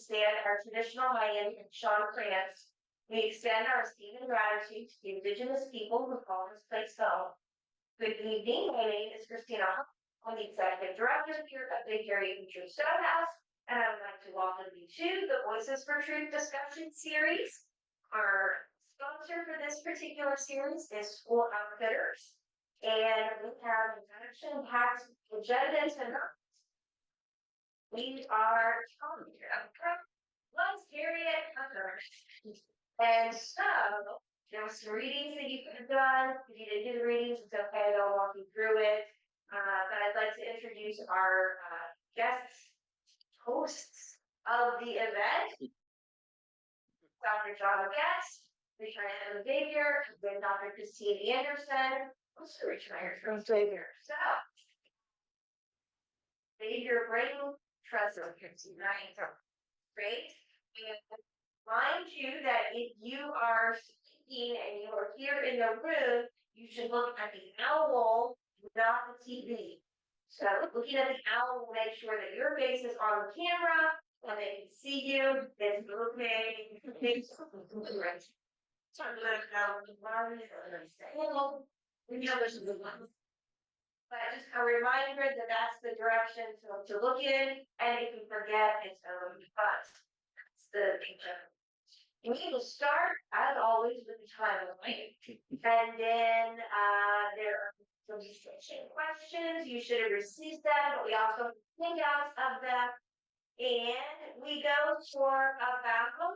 stand our traditional Miami and Sean Krantz, we extend our esteem and gratitude to the Indigenous people who call this place home. Good evening, my name is Christina. I'm the Executive Director here at the Harriet Beecher Stowe House, and I would like to welcome you to the Voices for Truth discussion series. Our sponsor for this particular series is School Outfitters, and we have an action-packed agenda tonight. We are once Harriet Beecher, and so there were some readings that you could have done. If you didn't do the readings, it's okay. I'll walk you through it. But I'd like to introduce our guests, hosts of the event. Dr. John Getz, retired Xavier, and Dr. Christine Anderson, also retired from Xavier. So, Xavier Braden, trust of 59. Great. And mind you that if you are speaking and you are here in the room, you should look at the owl, not the TV. So looking at the owl will make sure that your face is on the camera and they can see you. It's okay. But just a reminder that that's the direction to look in, and if you forget, it's but that's the picture. We will start, as always, with the timeline. And then there are some discussion questions. You should have received them, but we also have handouts of them. And we go for about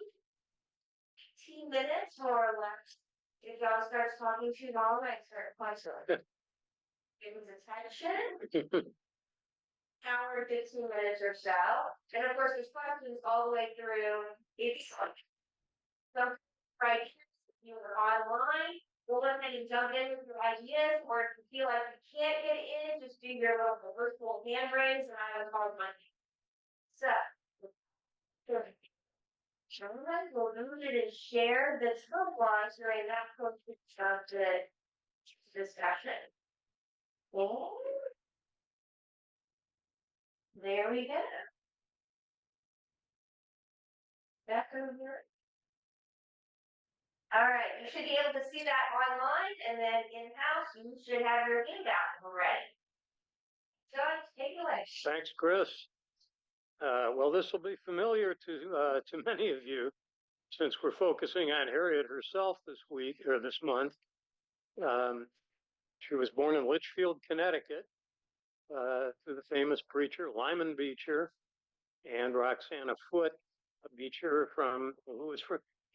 15 minutes more or less. If y'all starts talking too long, I start questioning. Give us attention. Hour, 15 minutes or so. And of course, there's questions all the way through. It's some right you are online. Go ahead and jump in with your ideas, or if you feel like you can't get in, just do your little virtual hand raise, and I will call my name. So, Sharon will move it and share the timeline during that portion of the discussion. And there we go. Back over. All right, you should be able to see that online, and then in-house, you should have your handout already. John, take it away. Thanks, Chris. Well, this will be familiar to many of you, since we're focusing on Harriet herself this week or this month. She was born in Litchfield, Connecticut, to the famous preacher Lyman Beecher and Roxana Foote, a Beecher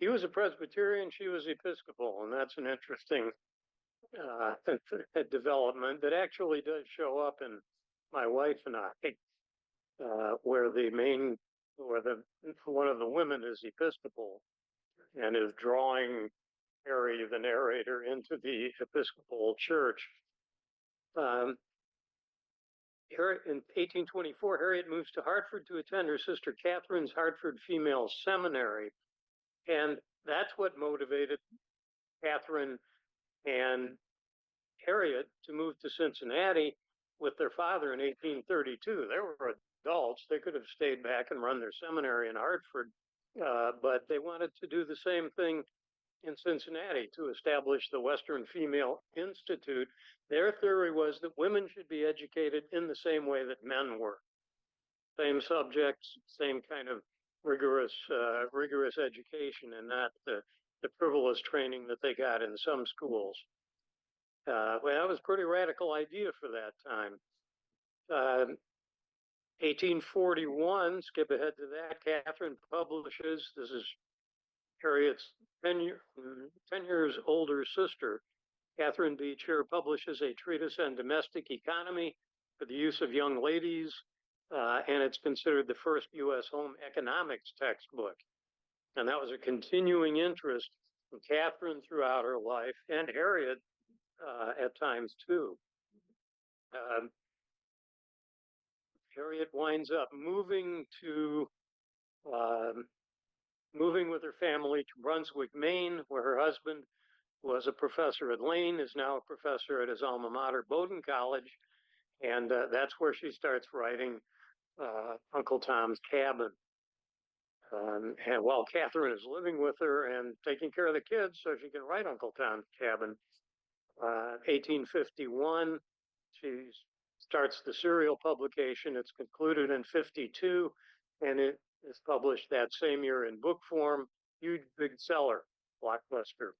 he was a Presbyterian, she was Episcopal, and that's an interesting development that actually does show up in my wife and I, where one of the women is Episcopal and is drawing Harry, the narrator, into the Episcopal Church. In 1824, Harriet moves to Hartford to attend her sister Catherine's Hartford Female Seminary. And that's what motivated Catherine and Harriet to move to Cincinnati with their father in 1832. They were adults. They could have stayed back and run their seminary in Hartford, but they wanted to do the same thing in Cincinnati to establish the Western Female Institute. Their theory was that women should be educated in the same way that men were. Same subjects, same kind of rigorous education, and not the frivolous training that they got in some schools. Well, that was a pretty radical idea for that time. 1841, skip ahead to that, Catherine publishes, this is Harriet's 10 years older sister, Catherine Beecher, publishes a treatise on domestic economy for the use of young ladies, and it's considered the first U.S. home economics textbook. And that was a continuing interest in Catherine throughout her life, and Harriet at times too. Harriet winds up moving with her family to Brunswick, Maine, where her husband was a professor at Lane, is now a professor at his alma mater, Bowdoin College, and that's where she starts writing Uncle Tom's Cabin. And while Catherine is living with her and taking care of the kids so she can write Uncle Tom's Cabin. 1851, she starts the serial publication. It's concluded in 52, and it is published that same year in book form. Huge big seller, blockbuster.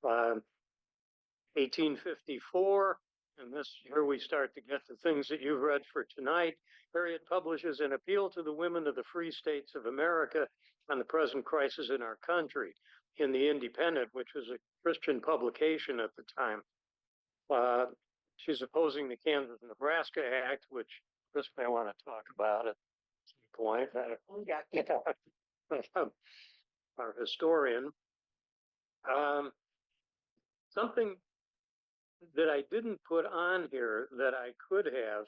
1854, and here we start to get the things that you've read for tonight. Harriet publishes an appeal to the women of the free states of America on the present crisis in our country in the Independent, which was a Christian publication at the time. She's opposing the Kansas-Nebraska Act, which Chris may want to talk about at some point. Our historian. Something that I didn't put on here that I could have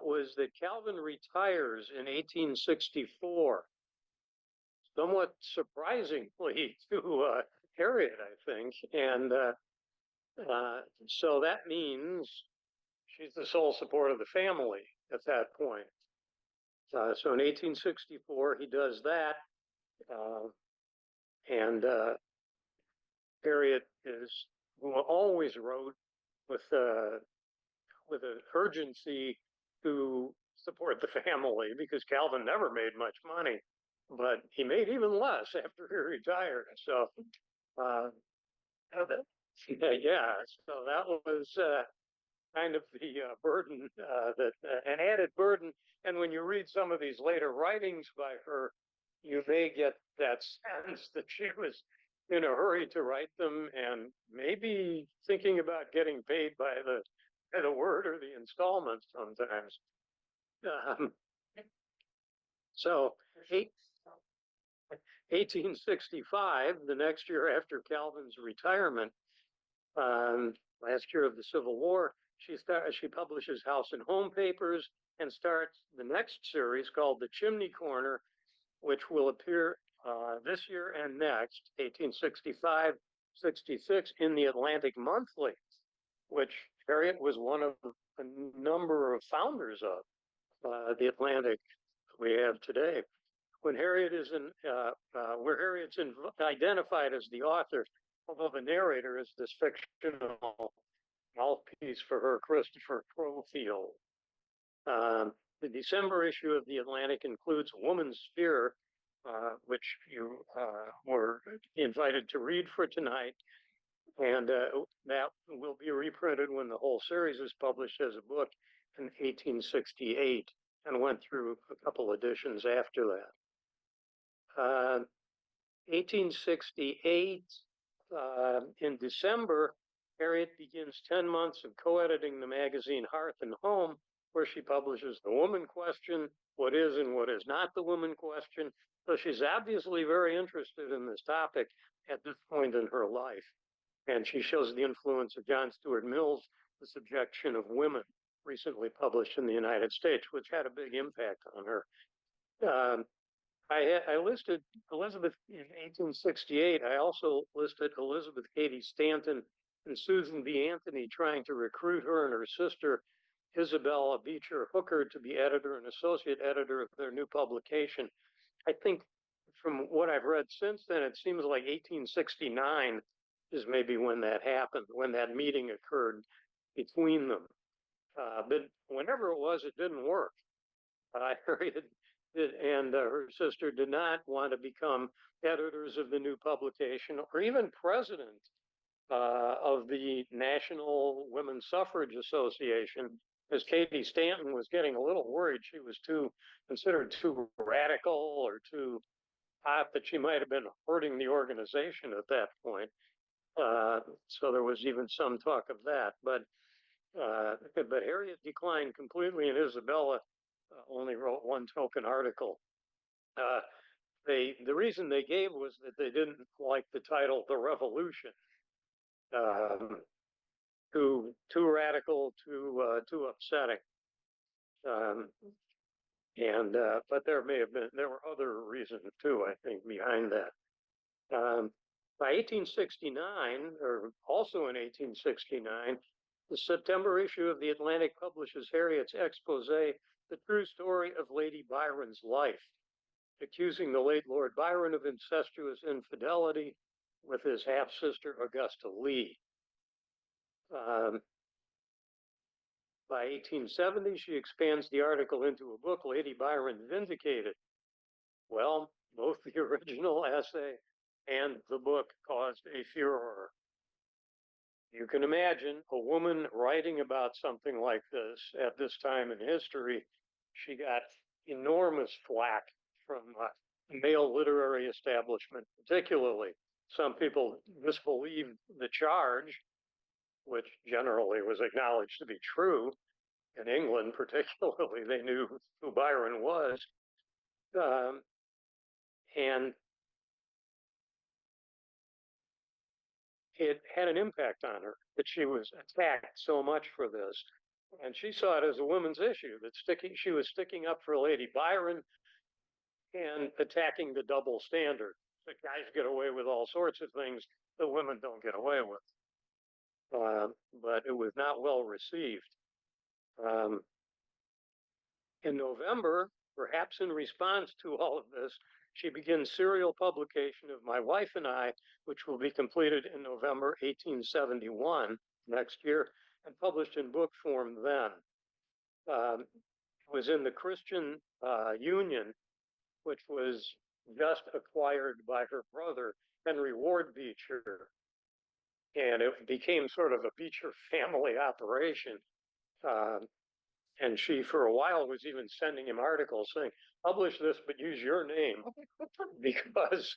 was that Calvin retires in 1864, somewhat surprisingly to Harriet, I think. And so that means she's the sole support of the family at that point. So in 1864, he does that. And Harriet always wrote with an urgency to support the family, because Calvin never made much money, but he made even less after he retired. So, yeah, so that was kind of the burden, an added burden. And when you read some of these later writings by her, you may get that sense that she was in a hurry to write them and maybe thinking about getting paid by the word or the installment sometimes. So 1865, the next year after Calvin's retirement, last year of the Civil War, she publishes House and Home Papers and starts the next series called The Chimney Corner, which will appear this year and next, 1865, 66, in the Atlantic Monthly, which Harriet was one of a number of founders of the Atlantic we have today. When Harriet is where Harriet's identified as the author, although the narrator is this fictional mouthpiece for her, Christopher Crowfield. The December issue of the Atlantic includes Woman's Sphere, which you were invited to read for tonight. And that will be reprinted when the whole series is published as a book in 1868 and went through a couple editions after that. 1868, in December, Harriet begins 10 months of co-editing the magazine Hearth and Home, where she publishes The Woman Question, What Is and What Is Not the Woman Question. So she's obviously very interested in this topic at this point in her life. And she shows the influence of John Stuart Mill's The Subjection of Women, recently published in the United States, which had a big impact on her. I listed Elizabeth in 1868. I also listed Elizabeth Cady Stanton and Susan B. Anthony trying to recruit her and her sister, Isabella Beecher Hooker, to be editor and associate editor of their new publication. I think from what I've read since then, it seems like 1869 is maybe when that happened, when that meeting occurred between them. But whenever it was, it didn't work. Harriet and her sister did not want to become editors of the new publication or even president of the National Women's Suffrage Association, as Cady Stanton was getting a little worried she was considered too radical or too hot, that she might have been hurting the organization at that point. So there was even some talk of that. But Harriet declined completely, and Isabella only wrote one token article. The reason they gave was that they didn't like the title "The Revolution." Too radical, too upsetting. But there were other reasons too, I think, behind that. By 1869, or also in 1869, the September issue of the Atlantic publishes Harriet's expose, The True Story of Lady Byron's Life. accusing the late Lord Byron of incestuous infidelity with his half-sister Augusta Lee. By 1870, she expands the article into a book, Lady Byron Vindicated. Well, both the original essay and the book caused a furor. You can imagine a woman writing about something like this at this time in history. She got enormous flack from the male literary establishment, particularly. Some people disbelieved the charge, which generally was acknowledged to be true. In England, particularly, they knew who Byron was. And it had an impact on her that she was attacked so much for this. And she saw it as a woman's issue, that she was sticking up for Lady Byron and attacking the double standard. The guys get away with all sorts of things that women don't get away with. But it was not well received. In November, perhaps in response to all of this, she begins serial publication of My Wife and I, which will be completed in November 1871, next year, and published in book form then. It was in the Christian Union, which was just acquired by her brother, Henry Ward Beecher. And it became sort of a Beecher family operation. And she, for a while, was even sending him articles saying, publish this, but use your name, because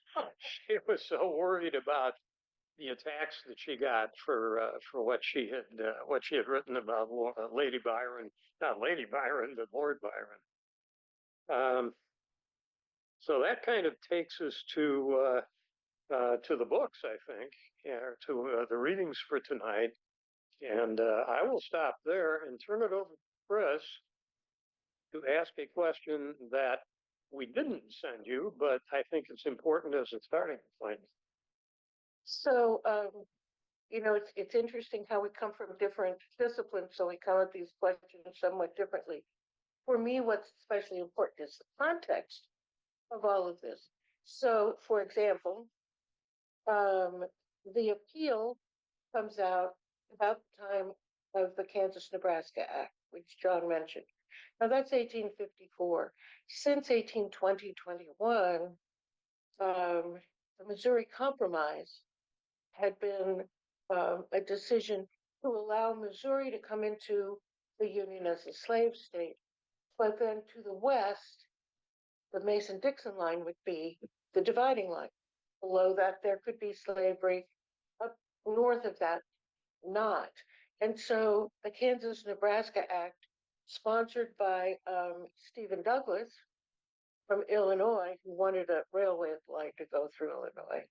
she was so worried about the attacks that she got for what she had written about Lady Byron, not Lady Byron, but Lord Byron. So that kind of takes us to the books, I think, to the readings for tonight. And I will stop there and turn it over to Chris to ask a question that we didn't send you, but I think it's important as a starting point. So, it's interesting how we come from different disciplines, so we come at these questions somewhat differently. For me, what's especially important is the context of all of this. So, for example, the appeal comes out about the time of the Kansas-Nebraska Act, which John mentioned. Now, that's 1854. Since 1820-21, the Missouri Compromise had been a decision to allow Missouri to come into the Union as a slave state. But then to the west, the Mason-Dixon line would be the dividing line. Below that, there could be slavery. Up north of that, not. And so the Kansas-Nebraska Act, sponsored by Stephen Douglas from Illinois, who wanted a railway line to go through Illinois,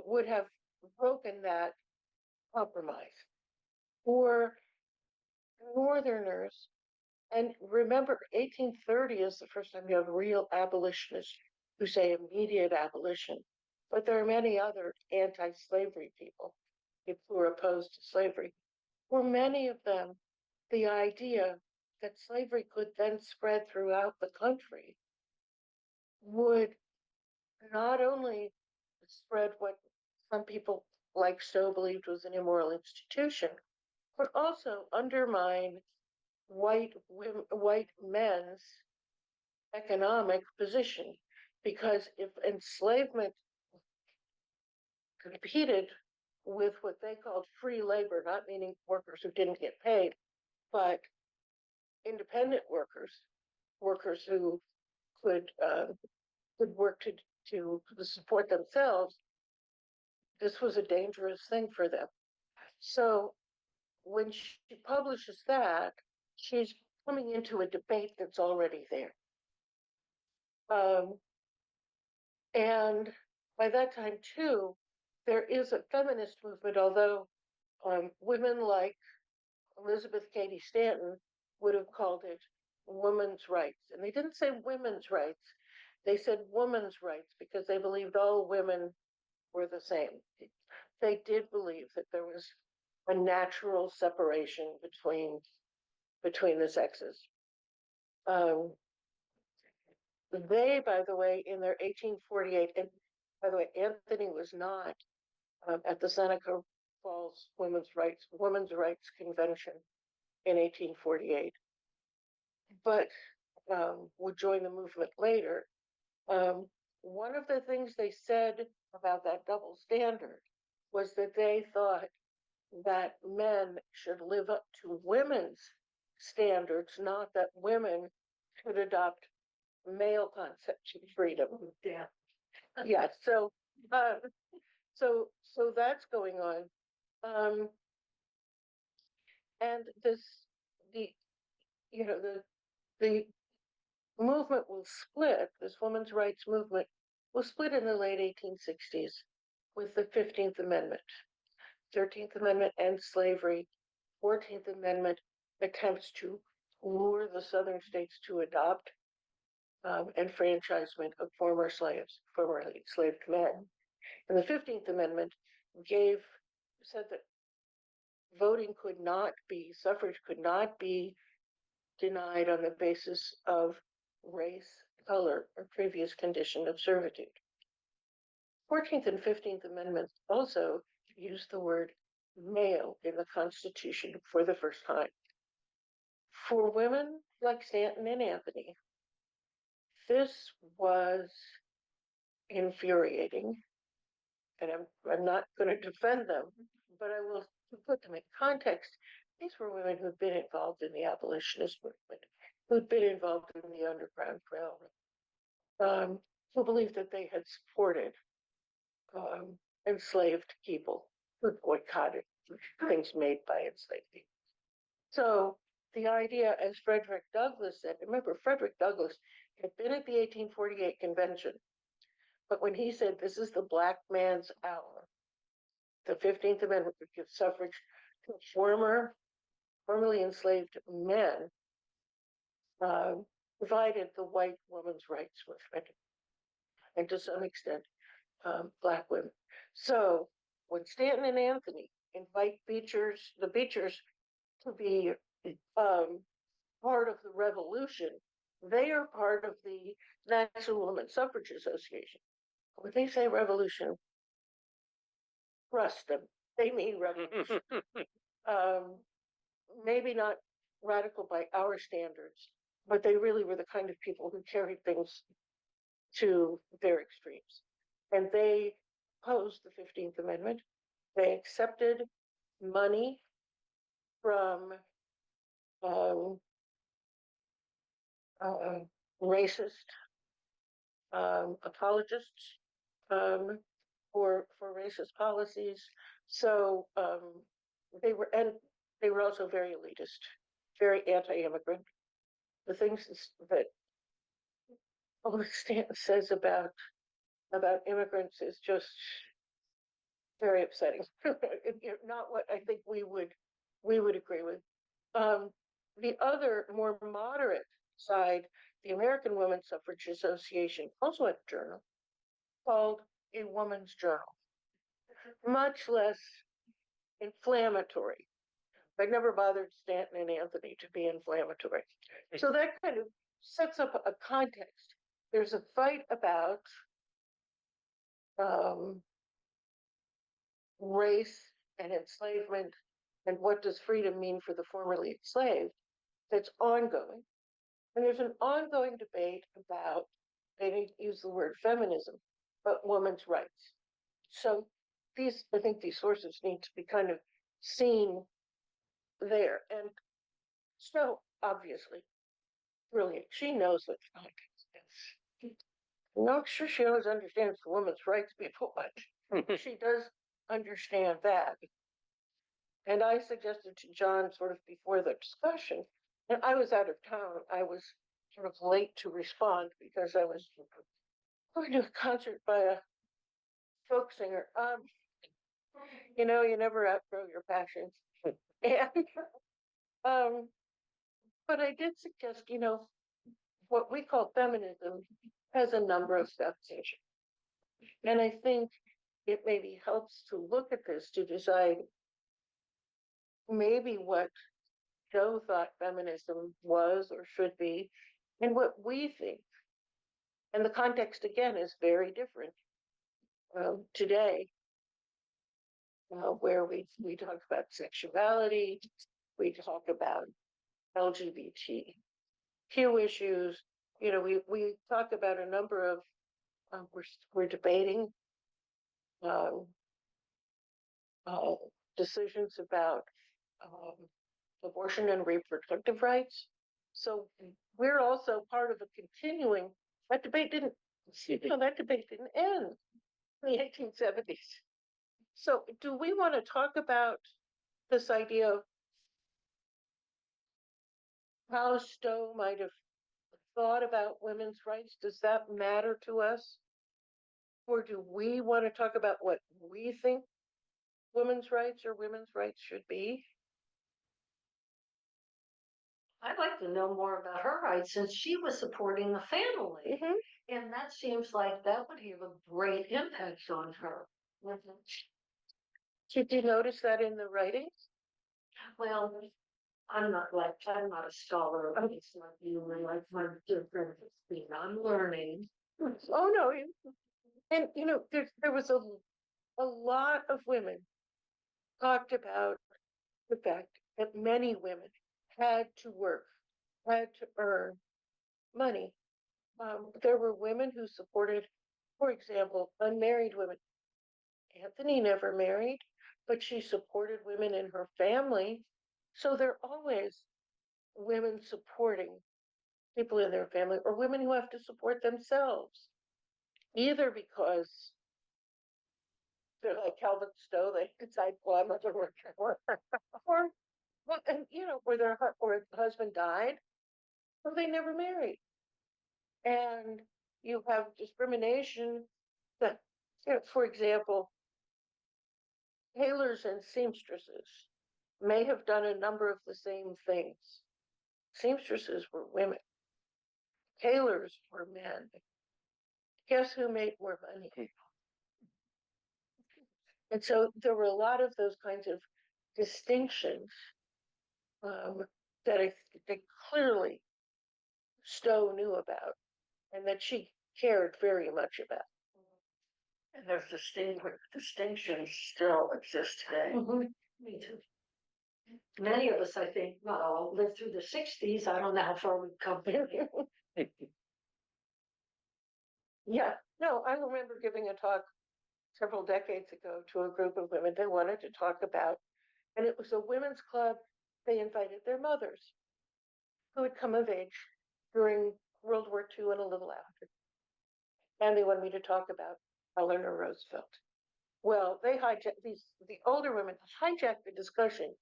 would have broken that compromise. For Northerners, and remember, 1830 is the first time you have real abolitionists who say immediate abolition, but there are many other anti-slavery people who are opposed to slavery. For many of them, the idea that slavery could then spread throughout the country would not only spread what some people like Stowe believed was an immoral institution, but also undermine white men's economic position. Because if enslavement competed with what they called free labor, not meaning workers who didn't get paid, but independent workers who could work to support themselves, this was a dangerous thing for them. So when she publishes that, she's coming into a debate that's already there. And by that time, too, there is a feminist movement, although women like Elizabeth Cady Stanton would have called it women's rights. And they didn't say women's rights, they said women's rights, because they believed all women were the same. They did believe that there was a natural separation between the sexes. They, by the way, in their 1848, and by the way, Anthony was not at the Seneca Falls Women's Rights Convention in 1848, but would join the movement later. One of the things they said about that double standard was that they thought that men should live up to women's standards, not that women should adopt male concepts of freedom. Yeah. Yeah, so that's going on. And the you know the movement will split. This women's rights movement will split in the late 1860s with the 15th Amendment. 13th Amendment ends slavery. 14th Amendment attempts to lure the southern states to adopt enfranchisement of formerly enslaved men. And the 15th Amendment said that suffrage could not be denied on the basis of race, color, or previous condition of servitude. 14th and 15th Amendments also use the word male in the Constitution for the first time. For women like Stanton and Anthony, this was infuriating, and I'm not going to defend them, but I will put them in context. These were women who'd been involved in the abolitionist movement, who'd been involved in the Underground Railroad, who believed that they had supported enslaved people, who boycotted things made by enslaved people. So the idea, as Frederick Douglass said, remember, Frederick Douglass had been at the 1848 convention, but when he said this is the black man's hour, the 15th Amendment would give suffrage to formerly enslaved men, provided the white women's rights movement, and to some extent, black women. So when Stanton and Anthony invite the Beechers to be part of the revolution, they are part of the National Women's Suffrage Association. When they say revolution, trust them, they mean revolution. Maybe not radical by our standards, but they really were the kind of people who carried things to their extremes. And they opposed the 15th Amendment. They accepted money from racist apologists for racist policies. So they were also very elitist, very anti-immigrant. The things that Stanton says about immigrants is just very upsetting. Not what I think we would agree with. The other more moderate side, the American Women's Suffrage Association, also had a journal called A Woman's Journal, much less inflammatory. I never bothered Stanton and Anthony to be inflammatory. So that kind of sets up a context. There's a fight about race and enslavement and what does freedom mean for the formerly enslaved that's ongoing. And there's an ongoing debate about, they didn't use the word feminism, but women's rights. So I think these sources need to be kind of seen there. And Stowe, obviously, brilliant. She knows what context is. I'm not sure she always understands the women's rights before much. She does understand that. And I suggested to John sort of before the discussion, and I was out of town. I was sort of late to respond because I was going to a concert by a folk singer. You never outgrow your passions. And but I did suggest, what we call feminism has a number of steps. And I think it maybe helps to look at this to decide maybe what Joe thought feminism was or should be, and what we think And the context again is very different today, where we talk about sexuality, we talk about LGBTQ issues. You know, we talk about a number of we're debating uh, decisions about abortion and reproductive rights. So we're also part of a continuing, that debate didn't, that debate didn't end in the 1870s. So do we want to talk about this idea of how Stowe might have thought about women's rights? Does that matter to us? Or do we want to talk about what we think women's rights should be? I'd like to know more about her rights since she was supporting the family. And that seems like that would have a great impact on her. Did you notice that in the writings? Well, I'm not a scholar of this like you and like my dear friend Christine. I'm learning. Oh no, and you know, there was a lot of women talked about the fact that many women had to work, had to earn money. There were women who supported, for example, unmarried women. Anthony never married, but she supported women in her family. So there are always women supporting people in their family, or women who have to support themselves, either because they're like Calvin Stowe, they decide, well, I'm not going to work anymore, or well, and you know, or their husband died, or they never married, and you have discrimination that, you know, for example, tailors and seamstresses may have done a number of the same things. Seamstresses were women. Tailors were men. Guess who made more money? And so there were a lot of those kinds of distinctions that I think clearly Stowe knew about and that she cared very much about. And those distinctions still exist today. Me too. Many of us, I think, not all, lived through the 60s. I don't know how far we've come. Yeah, no, I remember giving a talk several decades ago to a group of women. They wanted to talk about, and it was a women's club. They invited their mothers who had come of age during World War II and a little after. And they wanted me to talk about Eleanor Roosevelt. Well, they hijacked the older women hijacked the discussion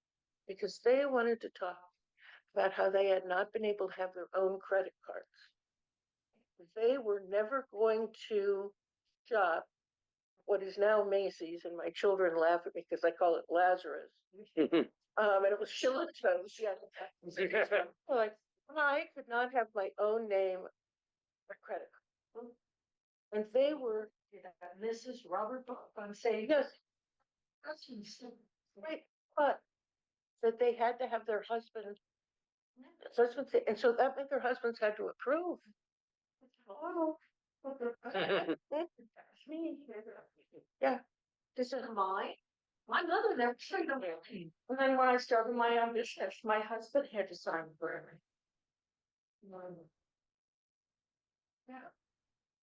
because they wanted to talk about how they had not been able to have their own credit cards. They were never going to shop what is now Macy's, and my children laugh at me because I call it Lazarus. And it was Shillitoes. Yeah. Like, I could not have my own name or credit card. And they were Mrs. Robert Bob. I'm saying yes, that's insane. right, but that they had to have their husband, and so that meant their husbands had to approve. Oh, that's me. Yeah, This is mine. My mother never signed a will. And then when I started my own business, my husband had to sign for everything. Yeah.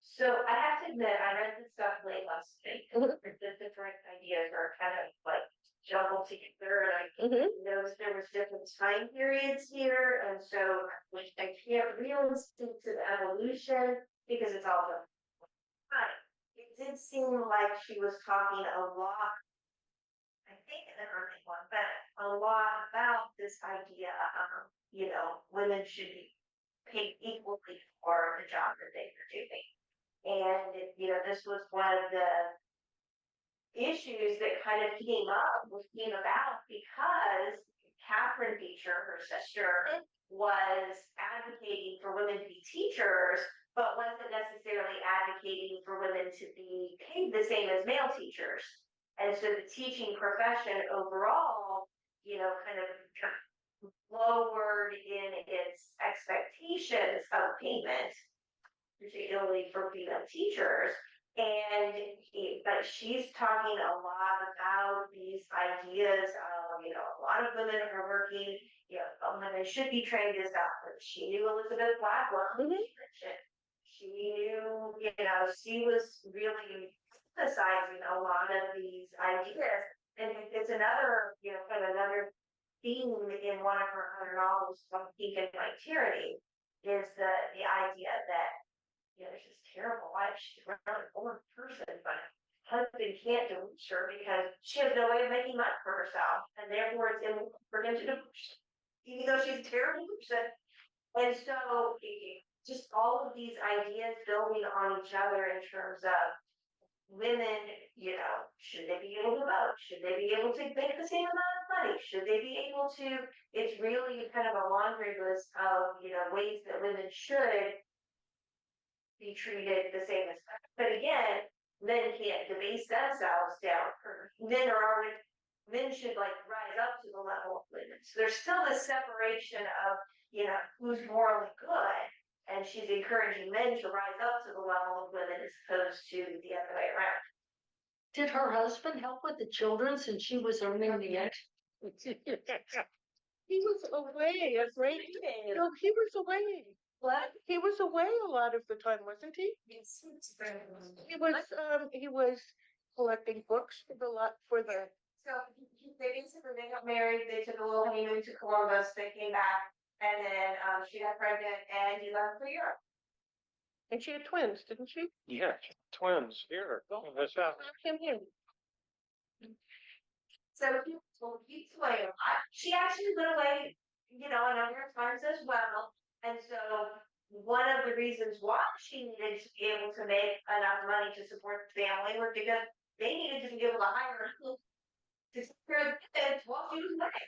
So I have to admit, I read this stuff late last night. The different ideas are kind of like jumbled together, and I noticed there was different time periods here, and so I can't really speak to the evolution because it's all the time. It did seem like she was talking a lot, I think in the early one, but a lot about this idea of, you know, women should be paid equally for the job that they were doing. And, you know, this was one of the issues that kind of came about because Catherine Beecher, her sister, was advocating for women to be teachers, but wasn't necessarily advocating for women to be paid the same as male teachers. And so the teaching profession overall, you know, kind of lowered in its expectations of payment. particularly for female teachers. And but she's talking a lot about these ideas of, a lot of women are working, women should be trained as doctors. She knew Elizabeth Blackwell, who she mentioned. She knew, she was really emphasizing a lot of these ideas. And it's another, kind of another theme in one of her other novels, Pink and White Tyranny, is the idea that, it's just terrible life. She's a really bored person, but husband can't divorce her because she has no way of making money for herself, and therefore it's immoral for him to divorce her, even though she's a terrible person. And so just all of these ideas building on each other in terms of women, should they be able to vote? Should they be able to make the same amount of money? Should they be able to? It's really kind of a laundry list of, ways that women should be treated the same as men. But again, men can't debase themselves down. Men should rise up to the level of women. So there's still this separation of, who's morally good. And she's encouraging men to rise up to the level of women as opposed to the other way around. Did her husband help with the children since she was earning the extra? He was away a great deal. No, he was away. What? He was away a lot of the time, wasn't he? Yes. He was collecting books for the So they basically got married, they took a little honeymoon to Columbus, they came back, and then she got pregnant and he left for Europe. and she had twins, didn't she? Yeah, twins here. That's how. Him here. So he's away a lot. She actually went away, a number of times as well. And so one of the reasons why she needed to be able to make enough money to support the family was because they needed to be able to hire her to take care of the kids while she was away.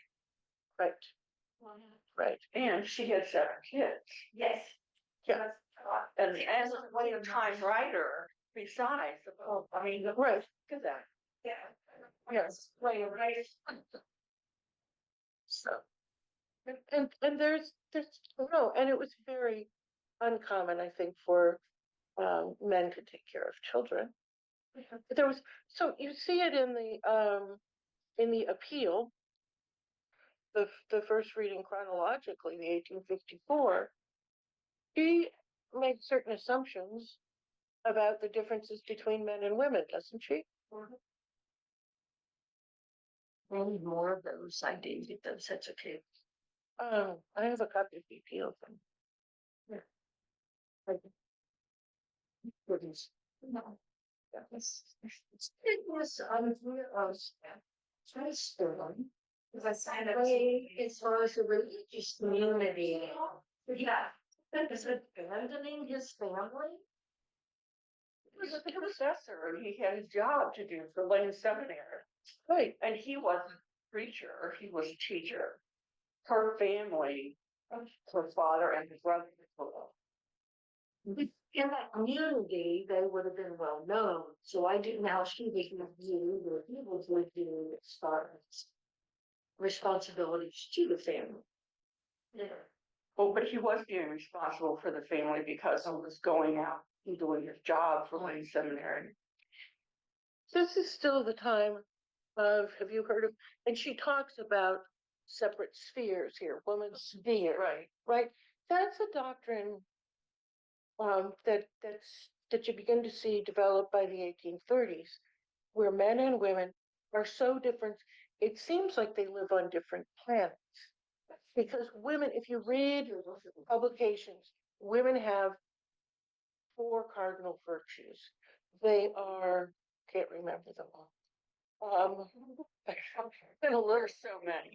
Right, right. And she had 7 kids. Yes. Yeah. And as a lifetime writer, besides, Right. look at that. Yeah. Yes. Right. So, and there's no, and it was very uncommon, I think, for men to take care of children. But there was, so you see it in the appeal, the first reading chronologically, the 1854. She makes certain assumptions about the differences between men and women, doesn't she? We need more of those. I did get those. That's okay. I have a copy of the appeal. No. It was try to story. Because I signed up as far as the religious community. Yeah. Because abandoning his family. He was a professor and he had a job to do for Lane Seminary. Right. And he wasn't a preacher, he was a teacher. Her family, her father and his brother. In that community, they would have been well known. So I didn't know how she was going to do what he was going to do as far as responsibilities to the family. Yeah. Well, but he was being responsible for the family because he was going out and doing his job for Lane Seminary. This is still the time of, have you heard of, and she talks about separate spheres here, woman's sphere. Right. Right? That's a doctrine that you begin to see developed by the 1830s, where men and women are so different, it seems like they live on different planets. Because women, if you read publications, women have 4 cardinal virtues. They are, can't remember them all. There's so many.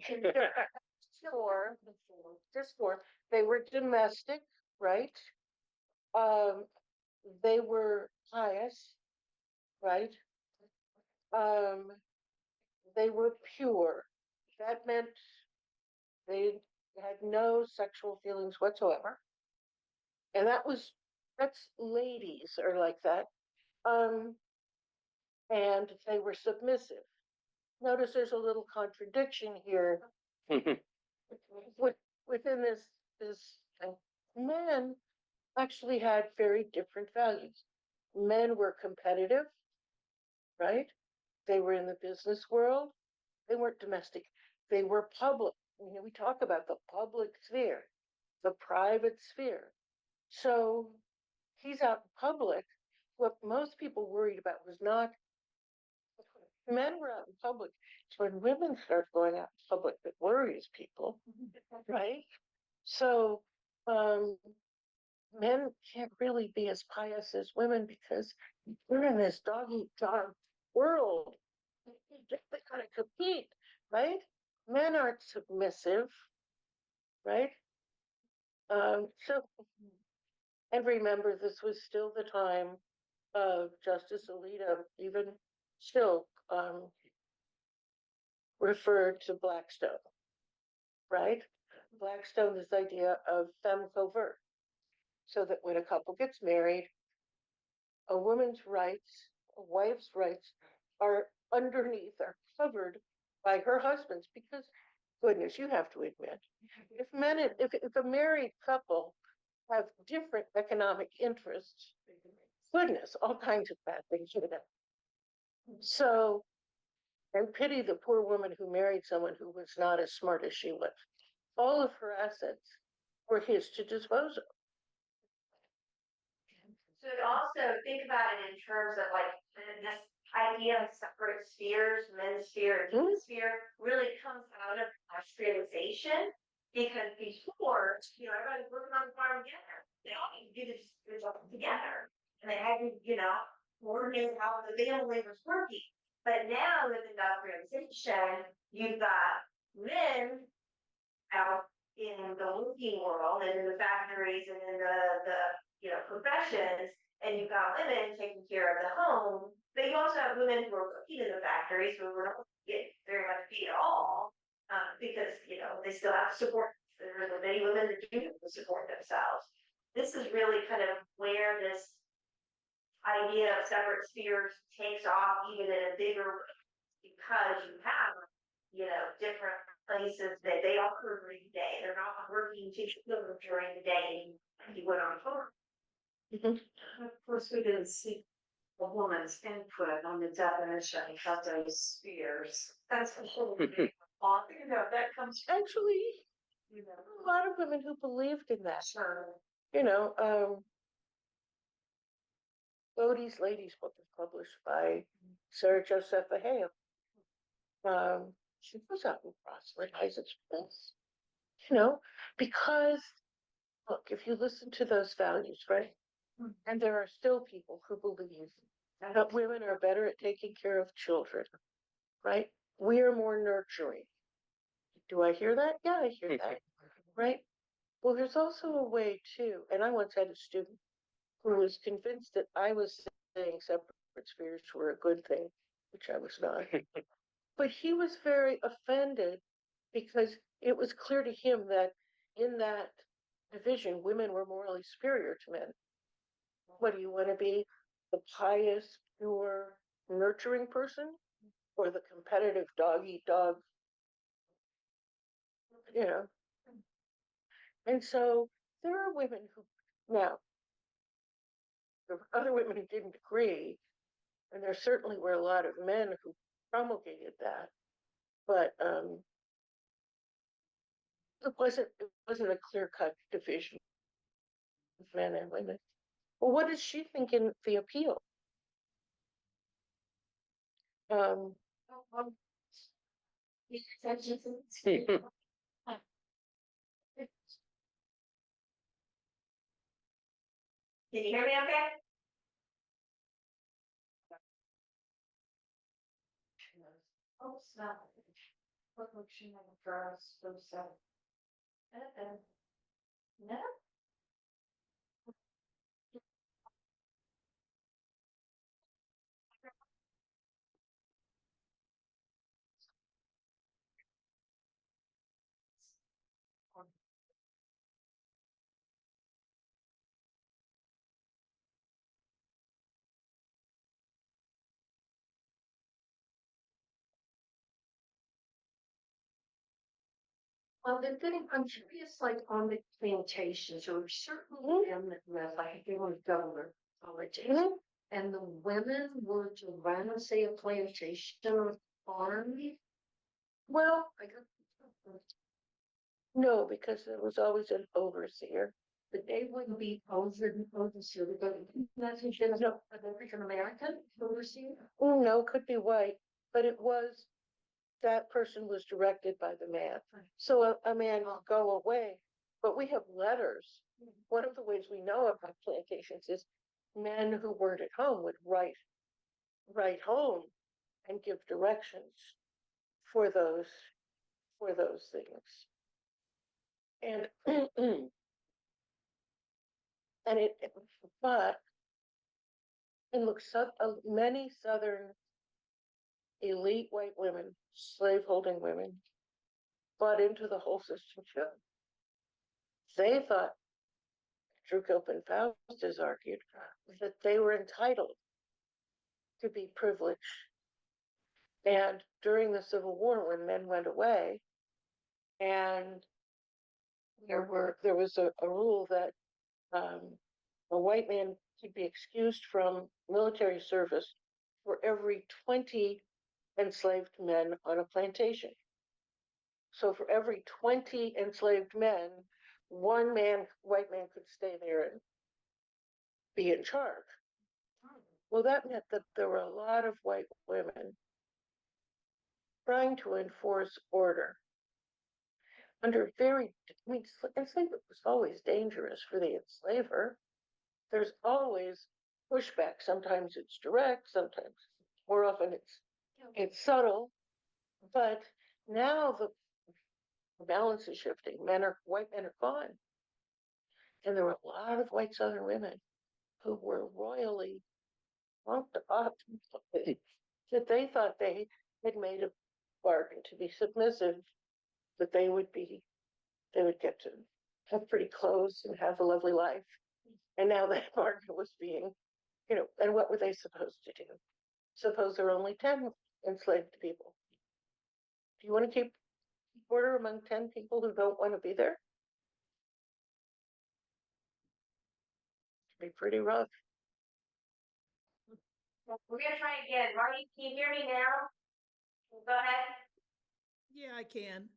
Just 4. They were domestic, right? They were pious, right? They were pure. That meant they had no sexual feelings whatsoever. And that's ladies are like that. And they were submissive. Notice there's a little contradiction here within this thing. Men actually had very different values. Men were competitive, right? They were in the business world. They weren't domestic. They were public. You know, we talk about the public sphere, the private sphere. So he's out in public. What most people worried about was not men were out in public. It's when women start going out in public that worries people, right? So men can't really be as pious as women because we're in this dog eat dog world. They kind of compete, right? Men aren't submissive, right? So, and remember, this was still the time of Justice Alito, even still referred to Blackstone, right? Blackstone, this idea of femme covert, so that when a couple gets married, a woman's rights, a wife's rights are underneath, are covered by her husband's, because goodness, you have to admit, if a married couple have different economic interests, goodness, all kinds of bad things should happen. So, and pity the poor woman who married someone who was not as smart as she was. All of her assets were his to dispose of. So it also think about it in terms of like this idea of separate spheres, men's sphere and women's sphere really comes out of industrialization. Because before, everybody's working on the farm together. They all need to do this job together. And they had to, coordinate how the family was working. But now with industrialization, you've got men out in the working world and in the factories and in the professions, and you've got women taking care of the home, but you also have women who are working in the factories who are not getting very much paid at all, because they still have to support. There's many women that do support themselves. This is really kind of where this idea of separate spheres takes off even in a bigger way, because you have different places that they all work during the day. They're not working together during the day. You went on farm. Of course, we didn't see a woman's input on the definition of those spheres. That's a whole big thought. That comes from, Actually, a lot of women who believed in that. sure. Bodie's Ladies book was published by Sarah Josepha Hale. She was out and proselytizes for this, because look, if you listen to those values, right? And there are still people who believe that women are better at taking care of children, right? We are more nurturing. Do I hear that? Yeah, I hear that, right? Well, there's also a way too, and I once had a student who was convinced that I was saying separate spheres were a good thing, which I was not. But he was very offended because it was clear to him that in that division, women were morally superior to men. What do you want to be? The pious, pure, nurturing person, or the competitive dog eat dog? And so there are women who, now, there were other women who didn't agree, and there certainly were a lot of men who promulgated that, but it wasn't a clear-cut division of men and women. Well, what does she think in the appeal? Can you hear me okay? Oh, snap. What would she have for us for so? No? The thing, I'm curious, like on the plantations, there were certain men that left, like they were governor politics. And the women were to run, say, a plantation or farm. Well, I got, no, because there was always an overseer. but they wouldn't be overseer, but that's just No. an African American overseer. No, could be white, but it was, that person was directed by the man. So a man will go away, but we have letters. One of the ways we know about plantations is men who weren't at home would write home and give directions for those things. And and but and look, many Southern elite white women, slaveholding women, bought into the whole system too. They thought, Drew Gilpin Faust has argued, that they were entitled to be privileged. And during the Civil War, when men went away, and there was a rule that a white man could be excused from military service for every 20 enslaved men on a plantation. So for every 20 enslaved men, one white man could stay there and be in charge. Well, that meant that there were a lot of white women trying to enforce order under enslavement was always dangerous for the enslaver. There's always pushback. Sometimes it's direct, sometimes more often it's subtle. But now the balance is shifting. White men are gone. And there were a lot of white Southern women who were royally lumped up that they thought they had made a bargain to be submissive, that they would get to have pretty clothes and have a lovely life. And now that bargain was being, and what were they supposed to do? Suppose there are only 10 enslaved people. Do you want to keep order among 10 people who don't want to be there? It'd be pretty rough. We're gonna try again. Marty, can you hear me now? Go ahead. Yeah, I can.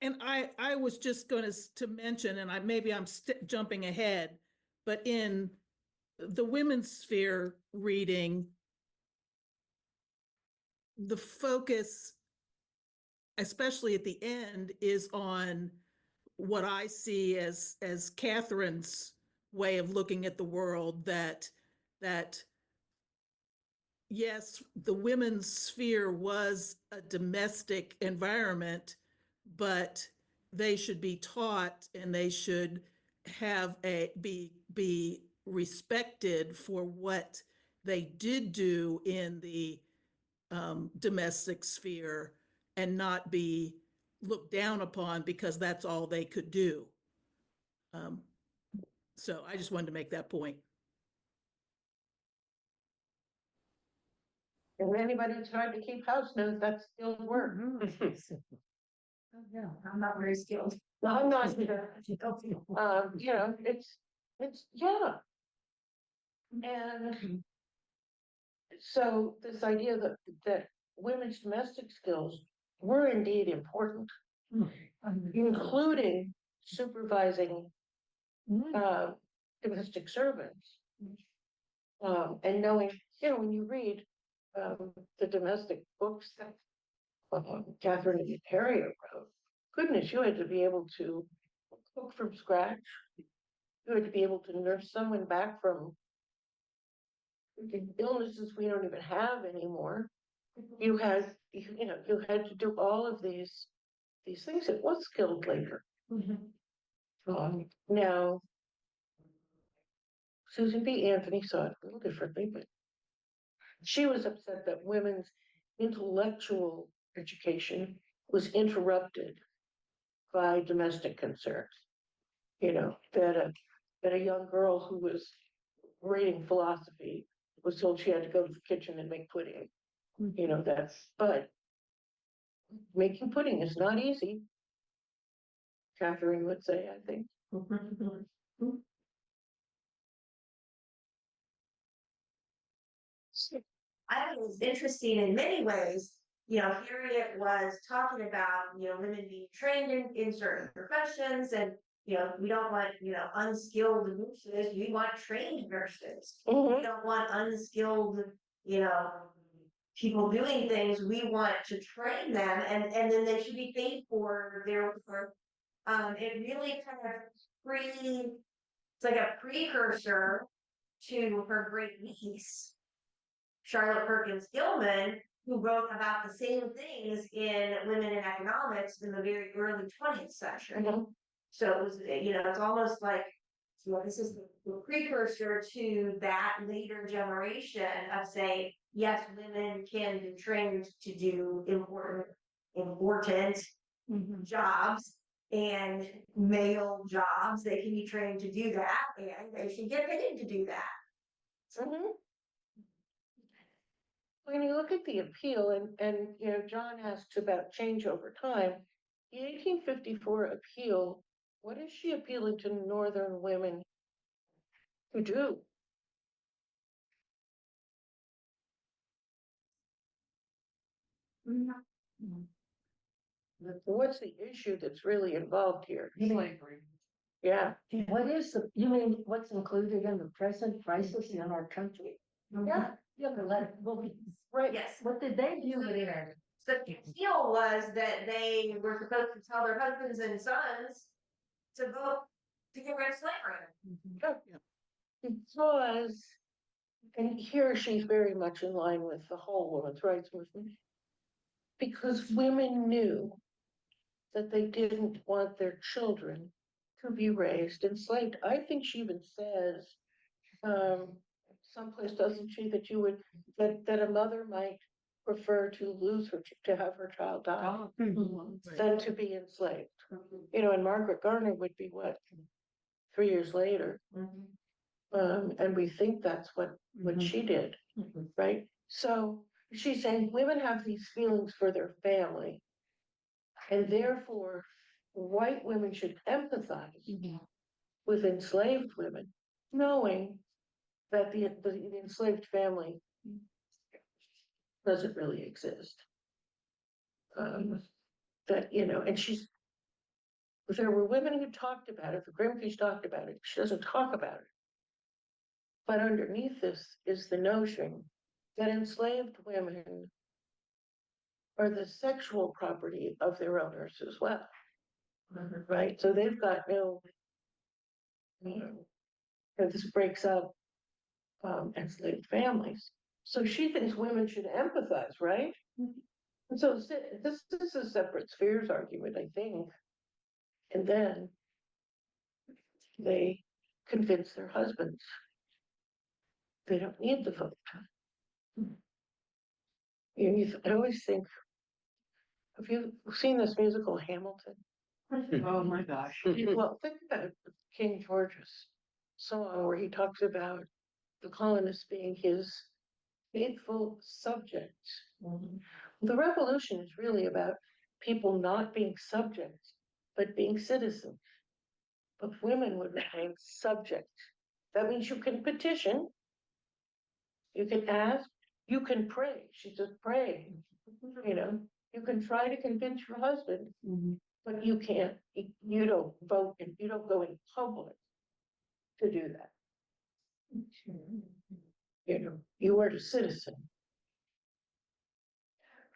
And I was just going to mention, and maybe I'm jumping ahead, but in the women's sphere reading, the focus, especially at the end, is on what I see as Catherine's way of looking at the world, that yes, the women's sphere was a domestic environment, but they should be taught and they should be respected for what they did do in the domestic sphere, and not be looked down upon because that's all they could do. So I just wanted to make that point. If anybody tried to keep house knows that's still work. Yeah, I'm not very skilled. I'm not either. It's yeah. And so this idea that women's domestic skills were indeed important, including supervising domestic servants, and knowing, when you read the domestic books that Catherine and Harriet wrote, goodness, you had to be able to cook from scratch. You had to be able to nurse someone back from illnesses we don't even have anymore. You had to do all of these things. It was skilled labor. Now, Susan B. Anthony saw it a little differently, but she was upset that women's intellectual education was interrupted by domestic concerns. That a young girl who was reading philosophy was told she had to go to the kitchen and make pudding. But making pudding is not easy. Catherine would say, I think. I think it's interesting in many ways. Harriet was talking about, women being trained in certain professions, and, we don't want, unskilled nurses, we want trained nurses. We don't want unskilled, people doing things, we want to train them, and then they should be paid for their work. It really kind of it's like a precursor to her great niece, Charlotte Perkins Gilman, who wrote about the same things in Women in Economics in the very early 20th century. So it was, it's almost like, this is the precursor to that later generation of saying, yes, women can be trained to do important jobs and male jobs. They can be trained to do that, and they should get paid to do that. When you look at the appeal, and John asked about change over time, the 1854 appeal, what is she appealing to Northern women to do? What's the issue that's really involved here? Slavery. Yeah. What is you mean what's included in the present crisis in our country? Yeah. Right. Yes. What did they do with it? The appeal was that they were supposed to tell their husbands and sons to vote to get rid of slavery. Because, and here she's very much in line with the whole women's rights movement, because women knew that they didn't want their children to be raised enslaved. I think she even says, someplace, doesn't she, that a mother might prefer to to have her child die than to be enslaved. And Margaret Garner would be what, 3 years later. And we think that's what she did, right? So she's saying women have these feelings for their family, and therefore white women should empathize with enslaved women, knowing that the enslaved family doesn't really exist. And there were women who talked about it, the Grimke's talked about it, she doesn't talk about it. But underneath this is the notion that enslaved women are the sexual property of their owners as well. Right? So they've got this breaks up enslaved families. So she thinks women should empathize, right? And so this is a separate spheres argument, I think. And then they convince their husbands they don't need the vote. I always think, have you seen this musical Hamilton? Oh my gosh. Well, think about King George's song where he talks about the colonists being his faithful subjects. The revolution is really about people not being subjects, but being citizens. But women would remain subjects. That means you can petition, you can ask, you can pray. She says, pray. You can try to convince your husband, but you can't, you don't vote, and you don't go in public to do that. You are a citizen.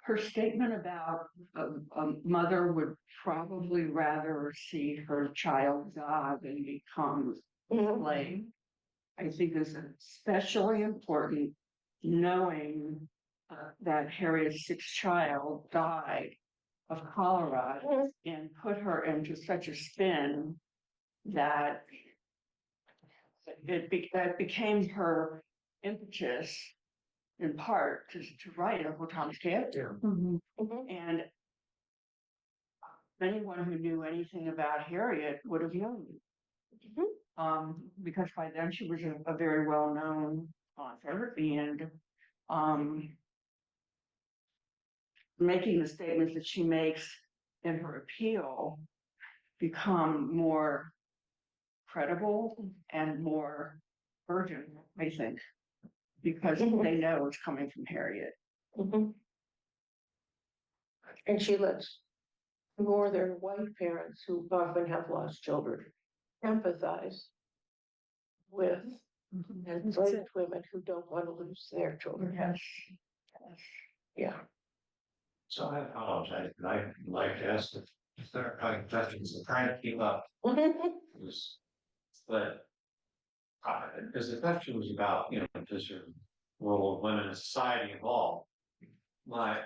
Her statement about a mother would probably rather see her child die than become a slave, I think is especially important, knowing that Harriet's sixth child died of cholera and put her into such a spin that it became her impetus in part to write Uncle Tom's Cabin. And anyone who knew anything about Harriet would have known it. Because by then she was a very well-known author, and making the statements that she makes in her appeal become more credible and more urgent, I think, because they know it's coming from Harriet. Mhm. And she lets more than white parents who often have lost children empathize with enslaved women who don't want to lose their children. Yes. Yes. Yeah. So I apologize, but I'd like to ask if there are questions, I'm trying to keep up. This, but because the question was about, does your role of women in society evolve? My,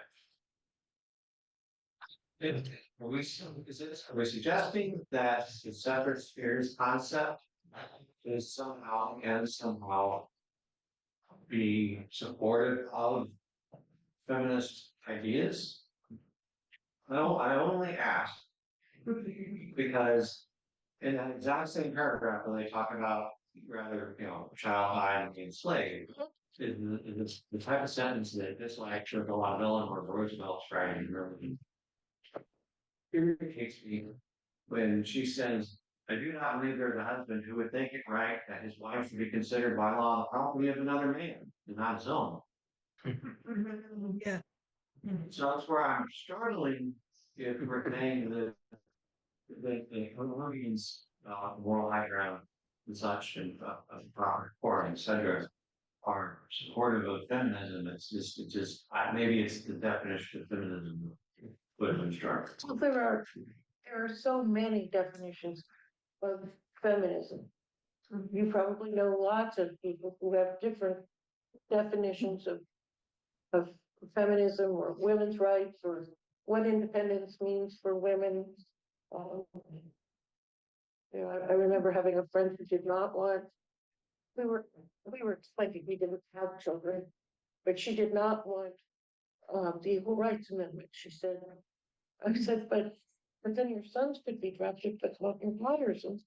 are we suggesting that the separate spheres concept is somehow be supportive of feminist ideas? No, I only ask because in that exact same paragraph when they talk about rather, child died and being enslaved, is the type of sentence that this lecture go on Eleanor Roosevelt's writing really irritates me when she says, I do not believe there's a husband who would think it right that his wife should be considered by law the property of another man and not his own. Yeah. So that's where I'm struggling if we're saying that the Colombians, moral high ground and such, and or etc. are supportive of feminism. It's just maybe it's the definition of feminism would have been struck. Well, there are so many definitions of feminism. You probably know lots of people who have different definitions of feminism or women's rights or what independence means for women. I remember having a friend who did not want, we were explaining we didn't have children, but she did not want the Equal Rights Amendment. She said, I said, but then your sons could be drafted for smoking tires. And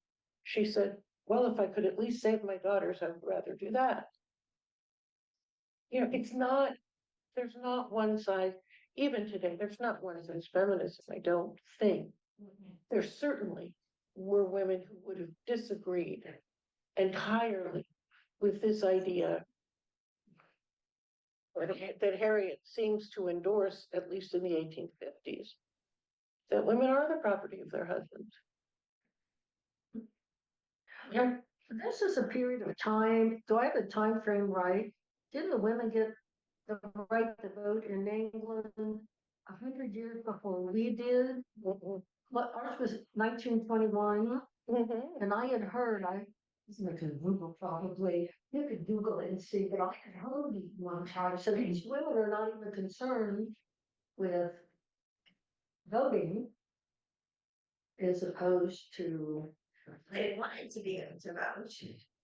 she said, well, if I could at least save my daughters, I would rather do that. There's not one size, even today, there's not one size feminism, I don't think. There certainly were women who would have disagreed entirely with this idea that Harriet seems to endorse, at least in the 1850s, that women are the property of their husbands. And this is a period of time, do I have the time frame right? Didn't the women get the right to vote in England 100 years before we did? Well, ours was 1921, and I had heard, I was going to Google probably, you could Google it and see, but I had heard one time, so these women are not even concerned with voting as opposed to. They wanted to be able to vote.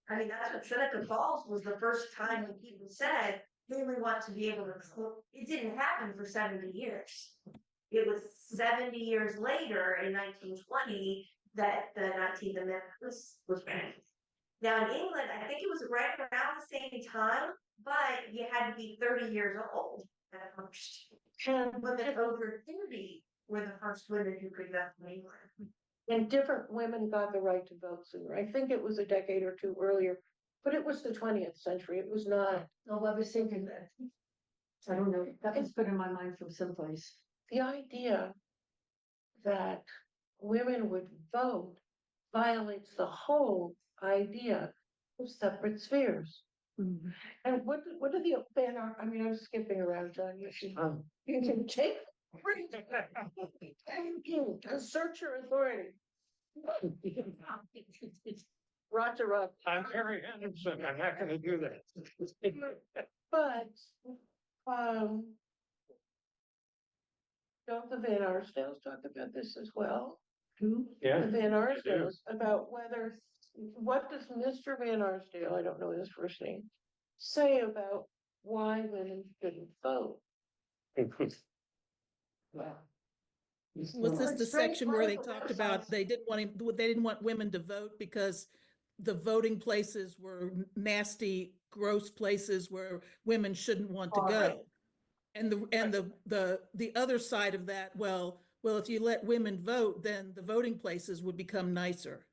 I mean, that's what Seneca Falls was the first time when people said they really want to be able to vote. It didn't happen for 70 years. It was 70 years later in 1920 that the 19th Amendment was granted. Now in England, I think it was right around the same time, but you had to be 30 years old at first. And women over 30 were the first women who could vote in England. And different women got the right to vote sooner. I think it was a decade or two earlier, but it was the 20th century. It was not. Oh, I was thinking that. I don't know. That was put in my mind from someplace. The idea that women would vote violates the whole idea of separate spheres. And what do the banner? I mean, I'm skipping around, John. You can take. Assert your authority. Roger. I'm Harry Henderson. I'm not going to do that. But don't the Van Arsdales talk about this as well? Yeah. The Van Arsdales about what does Mr. Van Arsdale, I don't know his first name, say about why women shouldn't vote? Was this the section where they talked about they didn't want women to vote because the voting places were nasty, gross places where women shouldn't want to go? And the other side of that, well, well, if you let women vote, then the voting places would become nicer.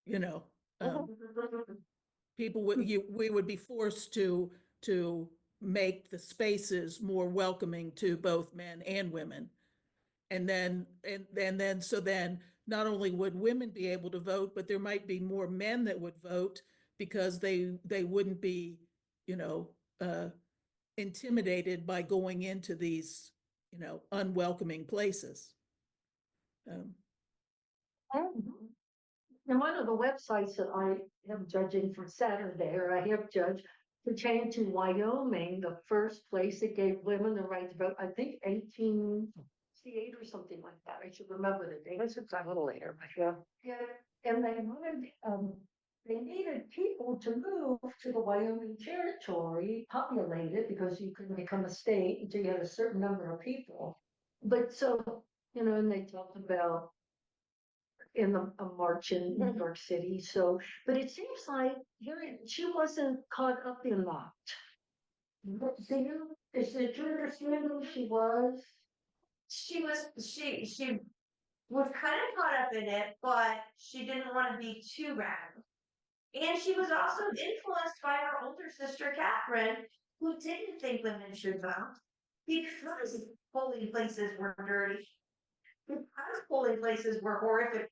You know, people would, we would be forced to make the spaces more welcoming to both men and women. And then, so then not only would women be able to vote, but there might be more men that would vote because they wouldn't be, you know, intimidated by going into these, you know, unwelcoming places. And one of the websites that I am judging for Saturday, or I have judged, pertaining to Wyoming, the first place that gave women the right to vote, I think 1868 or something like that. I should remember the date. It's a little later, but yeah. Yeah, and they wanted, they needed people to move to the Wyoming territory, populate it, because you couldn't become a state until you had a certain number of people. But so, you know, and they talked about in a march in New York City. So, but it seems like she wasn't caught up in that. Is it your understanding she was? She was kind of caught up in it, but she didn't want to be too radical. And she was also influenced by her older sister, Catherine, who didn't think women should vote because polling places were dirty, because polling places were horrific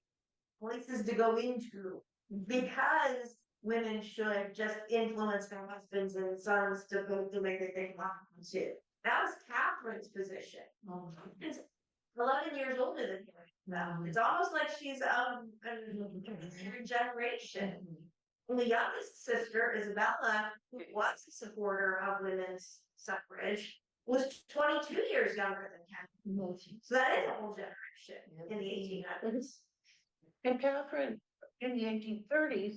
places to go into, because women should just influence their husbands and sons to vote the way that they want them to. That was Catherine's position. It's 11 years older than her now. It's almost like she's a generation. And the youngest sister, Isabella, who was a supporter of women's suffrage, was 22 years younger than Catherine. So that is a whole generation in the 1800s. And Catherine, in the 1830s,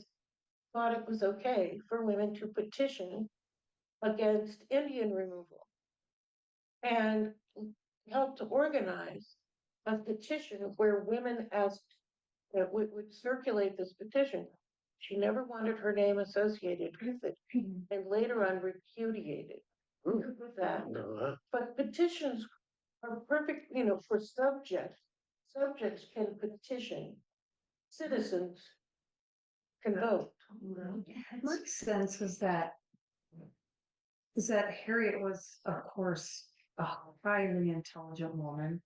thought it was okay for women to petition against Indian removal and helped to organize a petition where women asked that would circulate this petition. She never wanted her name associated with it, and later on repudiated that. But petitions are perfect, you know, for subjects. Subjects can petition. Citizens can vote. My sense is that Harriet was, of course, a highly intelligent woman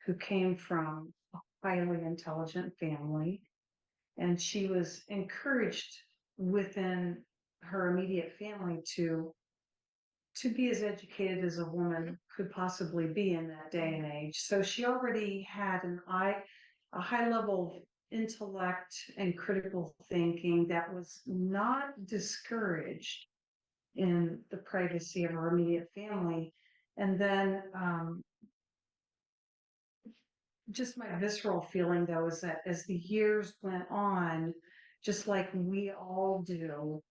who came from a highly intelligent family, and she was encouraged within her immediate family to be as educated as a woman could possibly be in that day and age. So she already had a high level of intellect and critical thinking that was not discouraged in the privacy of her immediate family. And then just my visceral feeling, though, is that as the years went on, just like we all do,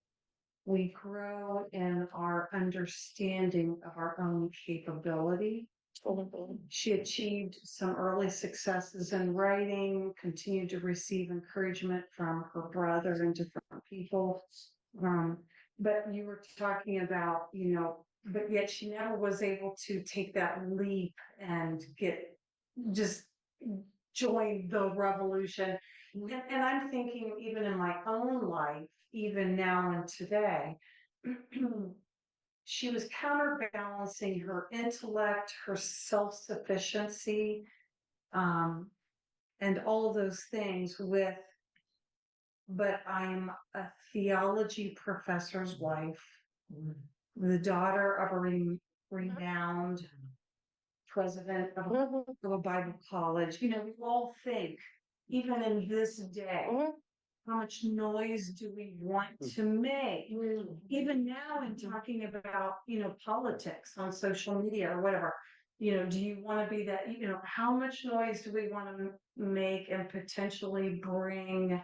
we grow in our understanding of our own capability. She achieved some early successes in writing, continued to receive encouragement from her brother and different people. But you were talking about, you know, but yet she never was able to take that leap and just join the revolution. And I'm thinking even in my own life, even now and today, she was counterbalancing her intellect, her self-sufficiency, and all those things but I'm a theology professor's wife, the daughter of a renowned president of a Bible college. You know, we all think, even in this day, how much noise do we want to make? Even now in talking about, you know, politics on social media or whatever, you know, do you want to be that, you know, how much noise do we want to make and potentially bring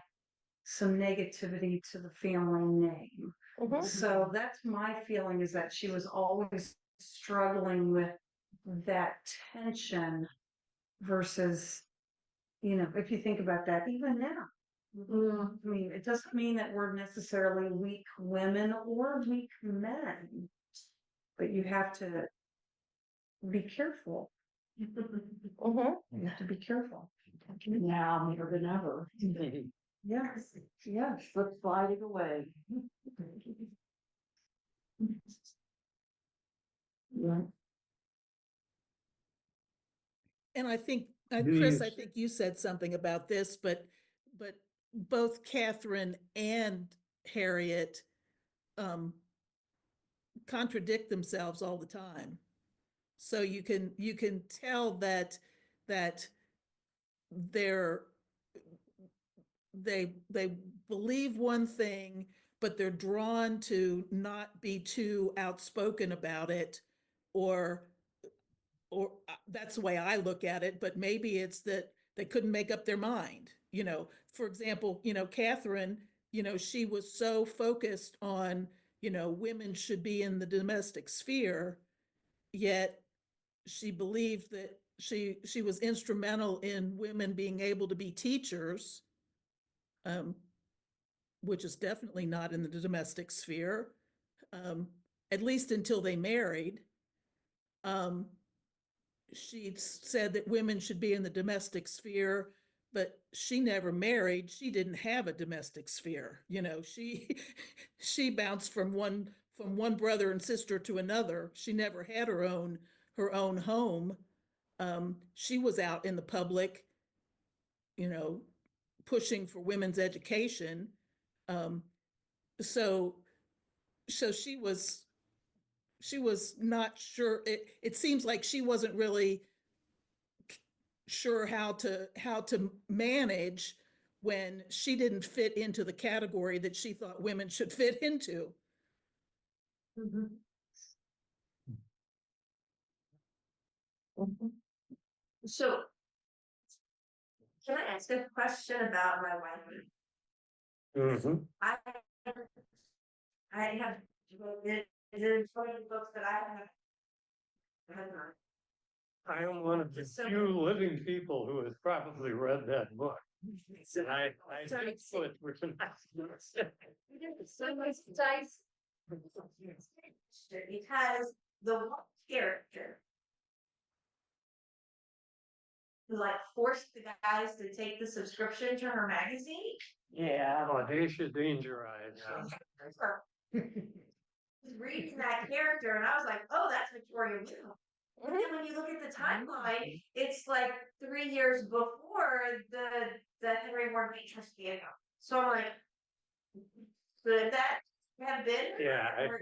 some negativity to the family name? So that's my feeling, is that she was always struggling with that tension versus, you know, if you think about that, even now. I mean, it doesn't mean that we're necessarily weak women or weak men, but you have to be careful Mhm. You have to be careful. Now more than ever. Yes, yes, let's slide it away. Yeah. And I think, Do you Chris, I s- think you said something about this, but both Catherine and Harriet um, contradict themselves all the time. So you can tell that they're they believe one thing, but they're drawn to not be too outspoken about it, or that's the way I look at it, but maybe it's that they couldn't make up their mind. For example, Catherine, she was so focused on, women should be in the domestic sphere, yet she believed that she was instrumental in women being able to be teachers, um, which is definitely not in the domestic sphere, um, at least until they married. Um, she said that women should be in the domestic sphere, but she never married. She didn't have a domestic sphere. She she bounced from one brother and sister to another. She never had her own home. She was out in the public, you know, pushing for women's education. Um, so so she was not sure. It seems like she wasn't really sure how to manage when she didn't fit into the category that she thought women should fit into. Mhm. Mhm. So, can I ask a question about my wife? Mhm. I have visited 20 books that I have not. I am one of the So- few living people who has probably read that book. So, I so did it's- put, which is so much dice. Because the one character who like forced the guys to take the subscription to her magazine. yeah, audacious danger eyes. Was reading that character and I was like, oh, that's Victoria Woodhull. But then when you look at the timeline, it's like 3 years before the Henry Ward Beecher scandal. So I'm like, could that have been? Yeah, Or,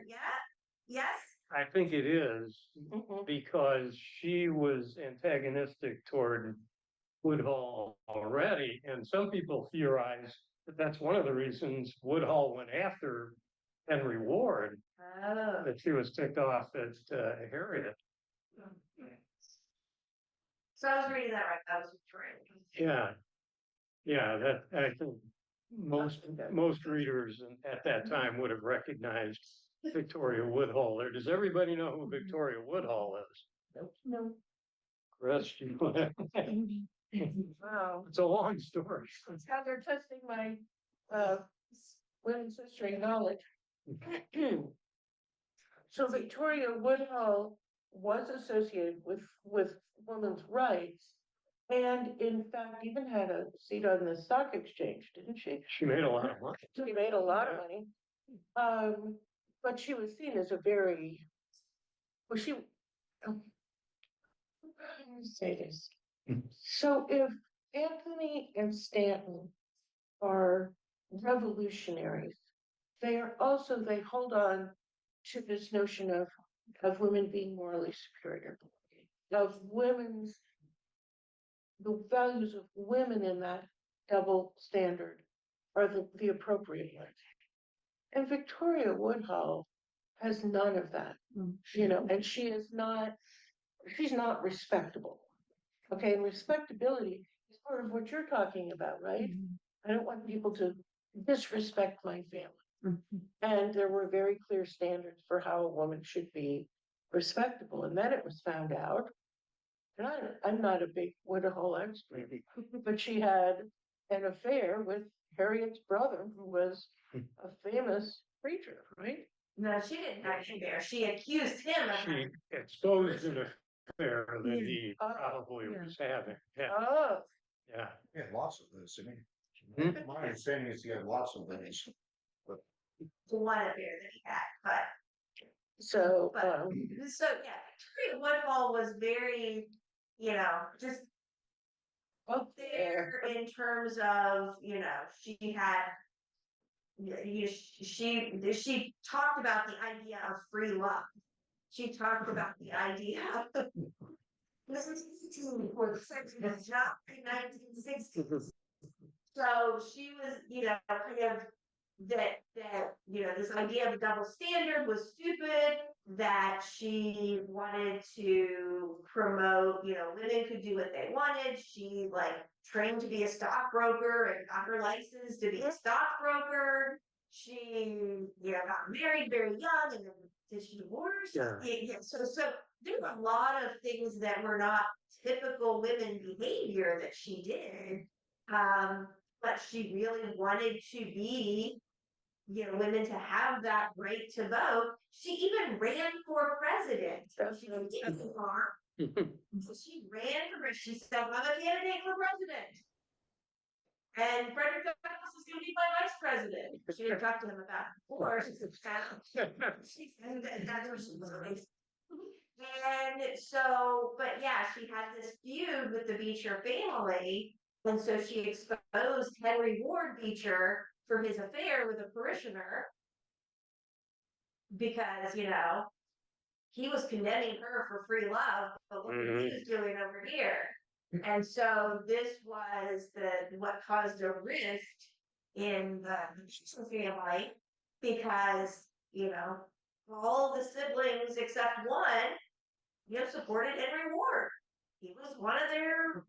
yes. I think it is Mhm. because she was antagonistic toward Woodhull already, and some people theorize that that's one of the reasons Woodhull went after Henry Ward, Oh. that she was ticked off at Harriet. So I was reading that right. That was Victoria. Yeah, yeah, that I think most readers at that time would have recognized Victoria Woodhull. Or does everybody know who Victoria Woodhull is? No. Chris, you Wow. it's a long story. That's how they're testing my women's history knowledge. So Victoria Woodhull was associated with women's rights, and in fact even had a seat on the stock exchange, didn't she? She made a lot of money. She made a lot of money. But she was seen as a very, well, she, how do I say this? So if Anthony and Stanton are revolutionaries, they hold on to this notion of women being morally superior, of the values of women in that double standard are the appropriate ones. And Victoria Woodhull has none of that, and she's not respectable. Okay, and respectability is part of what you're talking about, right? I don't want people to disrespect my family. And there were very clear standards for how a woman should be respectable. And then it was found out, and I'm not a big Woodhull expert, but she had an affair with Harriet's brother, who was a famous preacher, right? No, she didn't actually bear. She accused him of She exposed an affair that he Oh, probably yeah. was having. Yeah, Oh, yeah. He had lots of those, I Hmm? mean, my understanding is he had lots of those. One affair that he had, but so, so yeah, Victoria Woodhull was very, just up there in terms of, she had, she talked about the idea of free love. She talked about the idea of before the sex was not in 1960s. So she was, kind of that this idea of a double standard was stupid, that she wanted to promote, women could do what they wanted. She like trained to be a stockbroker and got her license to be a stockbroker. She, got married very young and then she divorced. Yeah. So there were a lot of things that were not typical women behavior that she did. But she really wanted to be, women to have that right to vote. She even ran for president. She didn't farm. She ran for, she said, I'm a candidate for president. And Frederick Douglass is going to be my vice president. She didn't talk to him about it before. She said, that's what she was like. And so, but yeah, she had this feud with the Beecher family. And so she exposed Henry Ward Beecher for his affair with a parishioner because, he was condemning her for free love, but look what he was doing over here. And so this was what caused a rift in the family because, all the siblings except one, supported Henry Ward. He was one of their,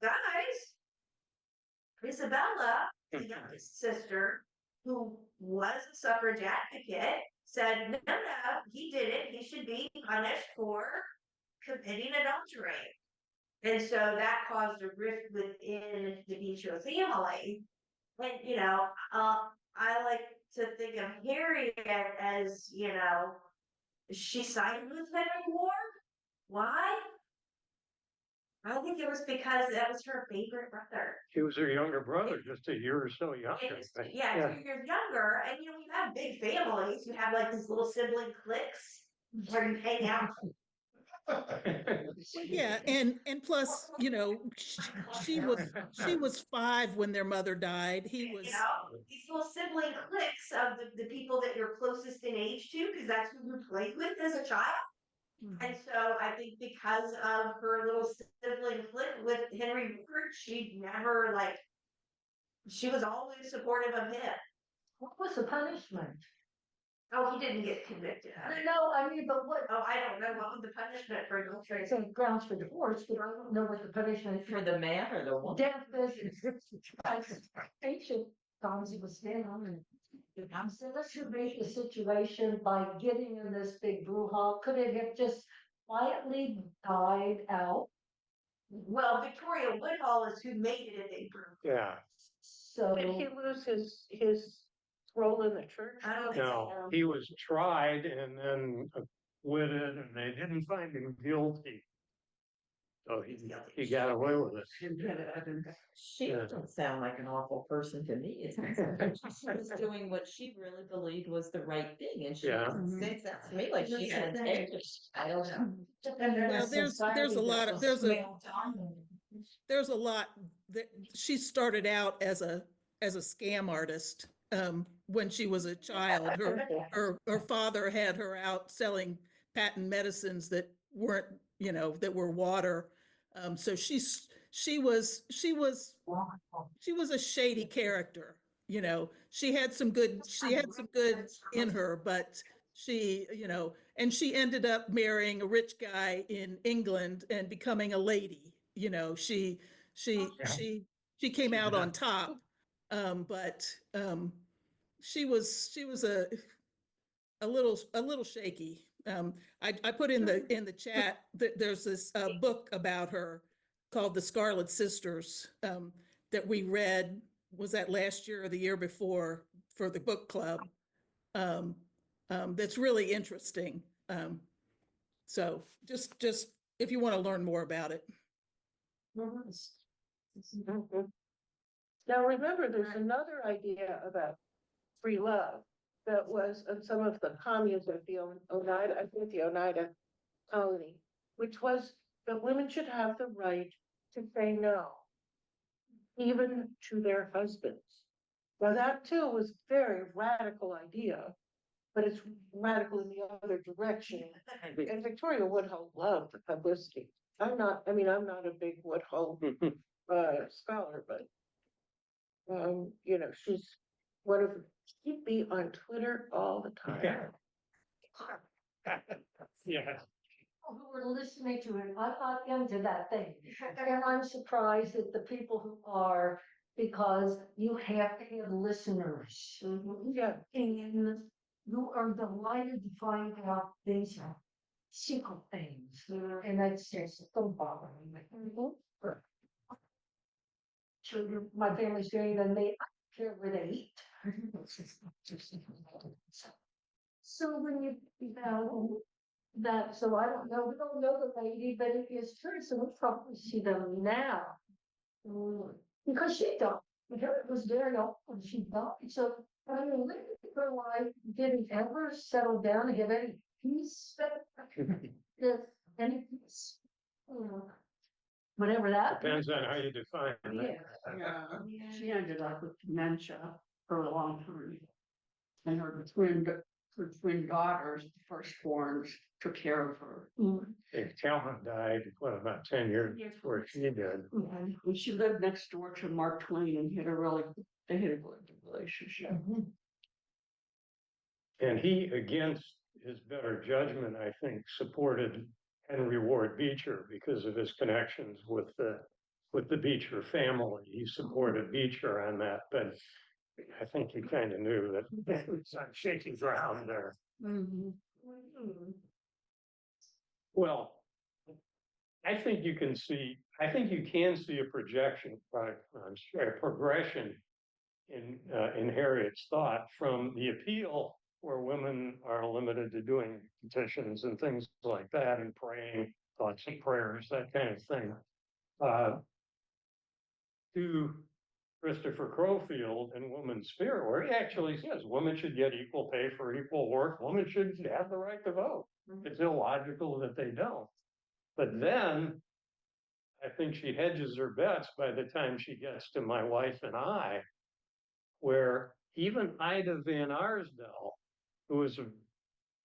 guys. Isabella, the youngest sister, who was a suffrage advocate, said, no, he did it. He should be punished for committing adultery. And so that caused a rift within the Beecher family. And, I like to think of Harriet as, she sided with Henry Ward. Why? I think it was because that was her favorite brother. He was her younger brother, just a year or so younger. Yeah, 2 years younger. And you have big families. You have like these little sibling cliques where you hang out. Yeah, and plus, she was 5 when their mother died. He was, These little sibling cliques of the people that you're closest in age to, because that's who you played with as a child. And so I think because of her little sibling clique with Henry Ward, she never she was always supportive of him. What was the punishment? Oh, he didn't get convicted of it. No, I mean, but what? Oh, I don't know what was the punishment for adultery. It's a grounds for divorce, but I don't know what the punishment For the man or the woman? death is. Patient times he was down and so let's create the situation by getting in this big brouhaha. Could it have just quietly died out? Well, Victoria Woodhull is who made it a big group. Yeah, So. did he lose his role in the church? I don't think no, so. he was tried and then acquitted and they didn't find him guilty. So he got away with it. She Yeah. doesn't sound like an awful person to me. It sounds like she was doing what she really believed was the right thing, and she Yeah. it sounds to me like she had integrity. I don't know. well, there's a lot of, there's a lot that she started out as a scam artist when she was a child. Her father had her out selling patent medicines that weren't, that were water. So she was a shady character. She had some good in her, but she, and she ended up marrying a rich guy in England and becoming a lady. She came out on top. But she was a little shaky. I put in the chat that there's this book about her called The Scarlet Sisters that we read, was that last year or the year before, for the book club. That's really interesting. So just if you want to learn more about it. Mhm. Now, remember, there's another idea about free love that was in some of the communes of the Oneida, I think the Oneida colony, which was that women should have the right to say no, even to their husbands. Now, that too was a very radical idea, but it's radical in the other direction. And Victoria Woodhull loved the publicity. I'm not a big Woodhull scholar, but you know, she's one of she'd be on Twitter all the time. Yeah. Who were listening to it, I'm not into that thing. And I'm surprised at the people who are, because you have to have listeners. Yeah. And you are delighted to find out these secret things. And that's just don't bother me. Children, my family's doing and they I don't care where they eat. So when you know that, so I don't know, we don't know the lady, but it is true, so we'll probably see them now. Because she died, it was very old when she died, so I mean, her life didn't ever settle down and have any peace, any peace. Whatever that. Depends on how you define it. Yeah, she ended up with dementia for a long time. And her twin daughters, the firstborns, took care of her. Calvin died, what, about 10 years before she did. And she lived next door to Mark Twain and they had a good relationship. And he, against his better judgment, I think, supported Henry Ward Beecher because of his connections with the Beecher family. He supported Beecher on that, but I think he kind of knew that it was on shaky ground there. Well, I think you can see a projection, a progression in Harriet's thought from the appeal where women are limited to doing petitions and things like that and praying thoughts and prayers, that kind of thing, to Christopher Crowfield and Woman's Spirit, where he actually says women should get equal pay for equal work, women should have the right to vote. It's illogical that they don't. But then I think she hedges her bets by the time she gets to My Wife and I, where even Ida Van Arsdale, who is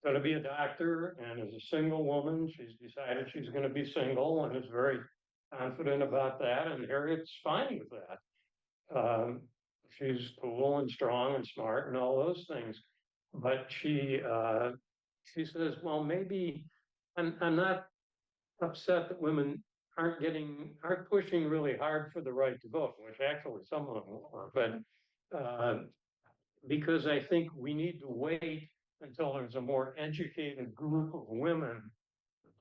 going to be a doctor and is a single woman, she's decided she's going to be single and is very confident about that, and Harriet's fine with that. She's cool and strong and smart and all those things, but she says, well, maybe I'm not upset that women aren't pushing really hard for the right to vote, which actually some of them are, but because I think we need to wait until there's a more educated group of women,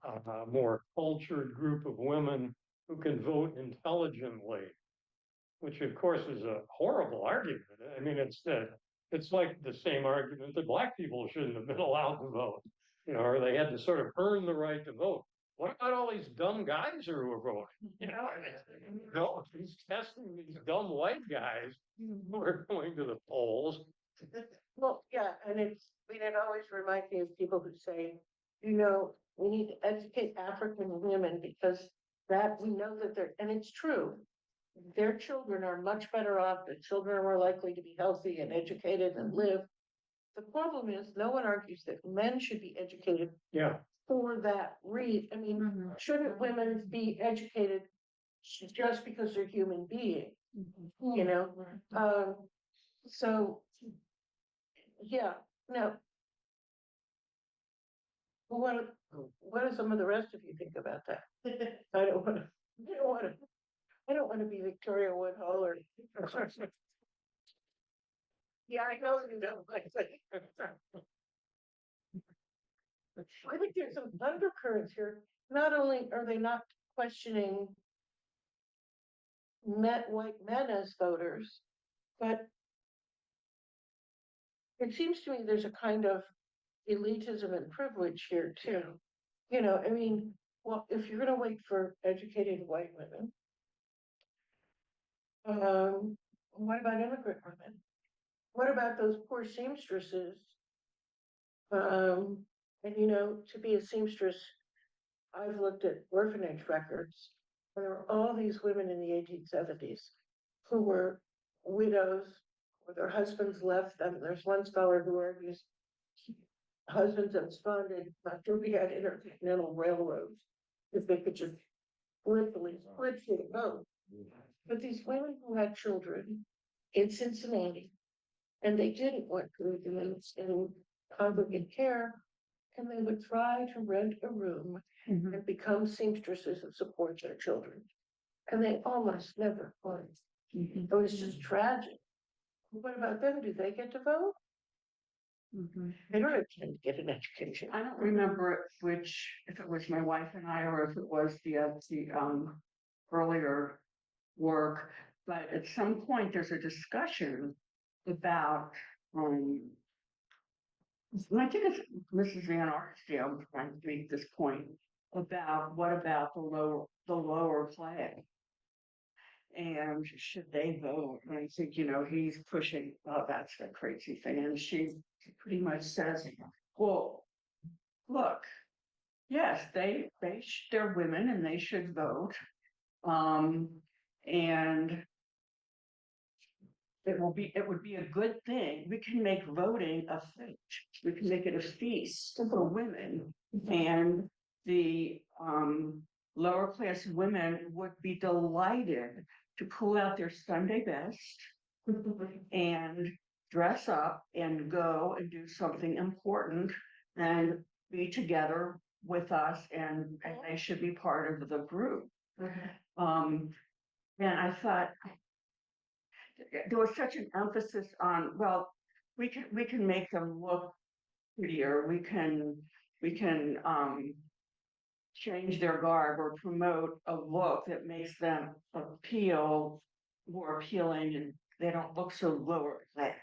a more cultured group of women who can vote intelligently, which of course is a horrible argument. I mean, it's like the same argument that Black people shouldn't have been allowed to vote, or they had to sort of earn the right to vote. What about all these dumb guys who are voting? No, he's testing these dumb white guys who are going to the polls. Well, yeah, and it always reminds me of people who say, we need to educate African women because that we know that and it's true, their children are much better off, their children are more likely to be healthy and educated and live. The problem is, no one argues that men should be educated for that reason. I mean, shouldn't women be educated just because they're human beings? So, yeah, no. What do some of the rest of you think about that? I don't want to be Victoria Woodhull or. Yeah, I know you don't like that. I think there's some undercurrents here. Not only are they not questioning white men as voters, but it seems to me there's a kind of elitism and privilege here too. I mean, Well, if you're gonna wait for educated white women, what about immigrant women? What about those poor seamstresses? And you know, to be a seamstress, I've looked at orphanage records. And there were all these women in the 1870s who were widows or their husbands left them. There's one scholar who argues husbands absconded after we had intercontinental railroads, if they could just literally split through the boat. But these women who had children in Cincinnati, and they didn't want to leave them in congregate care, and they would try to rent a room and become seamstresses and support their children. And they almost never could. It was just tragic. What about them? Do they get to vote? They don't intend to get an education. I don't remember which, if it was my wife and I, or if it was the earlier work, but at some point there's a discussion about, I think it's Mrs. Van Arsdale trying to make this point about what about the lower class? And should they vote? And I think, you know, he's pushing, oh, that's a crazy thing. And she pretty much says, well, look, yes, they're women and they should vote. And it would be a good thing. We can make voting a feast. We can make it a feast for women. And the lower class women would be delighted to pull out their Sunday best and dress up and go and do something important and be together with us, and they should be part of the group. And I thought there was such an emphasis on, well, we can make them look prettier, we can change their garb or promote a look that makes them appeal more appealing, and they don't look so lower class,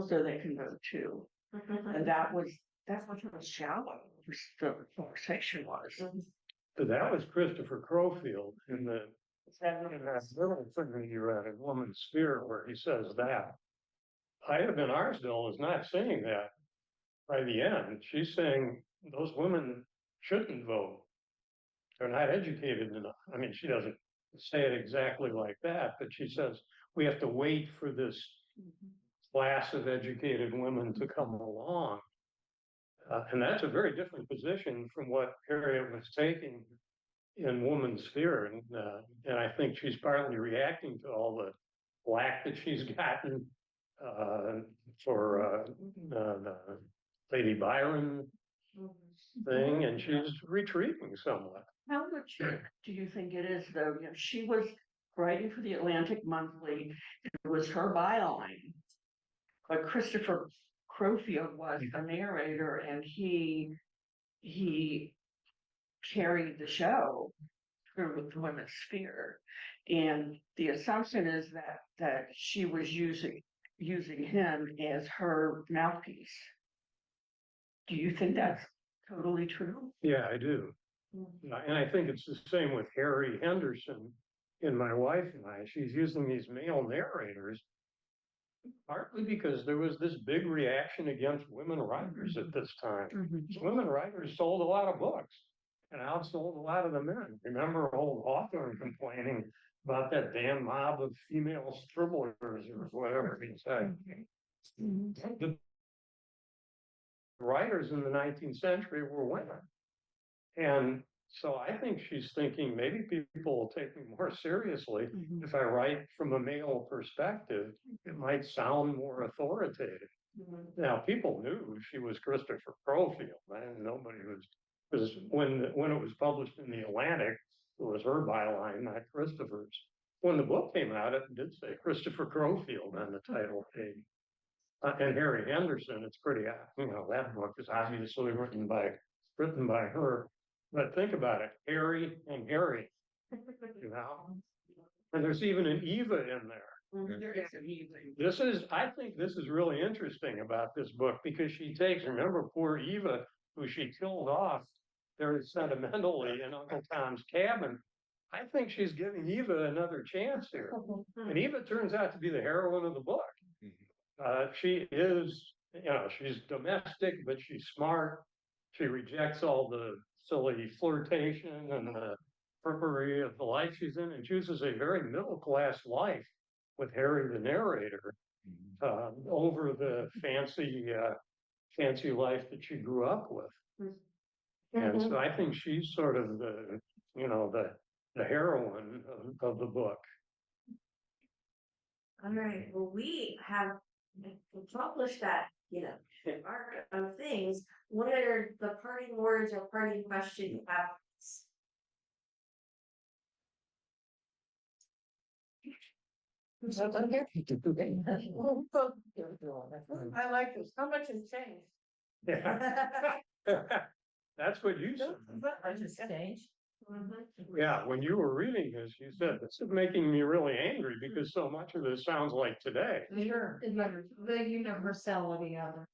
so they can vote too. And that's what how shallow the conversation was. But that was Christopher Crowfield in that little thing that you read in Woman's Sphere where he says that. Ida Ben Arsdale is not saying that by the end. She's saying those women shouldn't vote. They're not educated enough. I mean, she doesn't say it exactly like that, but she says we have to wait for this class of educated women to come along. And that's a very different position from what Harriet was taking in Woman's Sphere. And I think she's partly reacting to all the flack that she's gotten for the Lady Byron thing, and she's retreating somewhat. How much do you think it is, though? You know, she was writing for the Atlantic Monthly. It was her byline. But Christopher Crowfield was a narrator, and he carried the show through with the Women's Sphere. And the assumption is that she was using him as her mouthpiece. Do you think that's totally true? Yeah, I do. And I think it's the same with Harry Henderson in My Wife and I. She's using these male narrators partly because there was this big reaction against women writers at this time. Women writers sold a lot of books and outsold a lot of the men. Remember old Hawthorne complaining about that damn mob of female scribblers or whatever he said. The writers in the 19th century were women. And so I think she's thinking maybe people will take me more seriously if I write from a male perspective. It might sound more authoritative. Now, people knew she was Christopher Crowfield, and nobody was, because when it was published in the Atlantic, it was her byline, not Christopher's. When the book came out, it did say Christopher Crowfield on the title page. And Harry Henderson, it's pretty, that book is obviously written by her. But think about it, Harry and Harry, and there's even an Eva in there. There is an Eva. I think this is really interesting about this book because she takes, remember poor Eva, who she killed off very sentimentally in Uncle Tom's Cabin. I think she's giving Eva another chance here. And Eva turns out to be the heroine of the book. She is, she's domestic, but she's smart. She rejects all the silly flirtation and the frippery of the life she's in and chooses a very middle-class life with Harry the narrator over the fancy life that she grew up with. And so I think she's sort of the heroine of the book. All right, well, we have accomplished that, arc of things. What are the parting words or parting questions you have? I like this. How much has changed? That's what you said. I just changed. Yeah, when you were reading this, you said, this is making me really angry because so much of this sounds like today. Sure, the universality of it,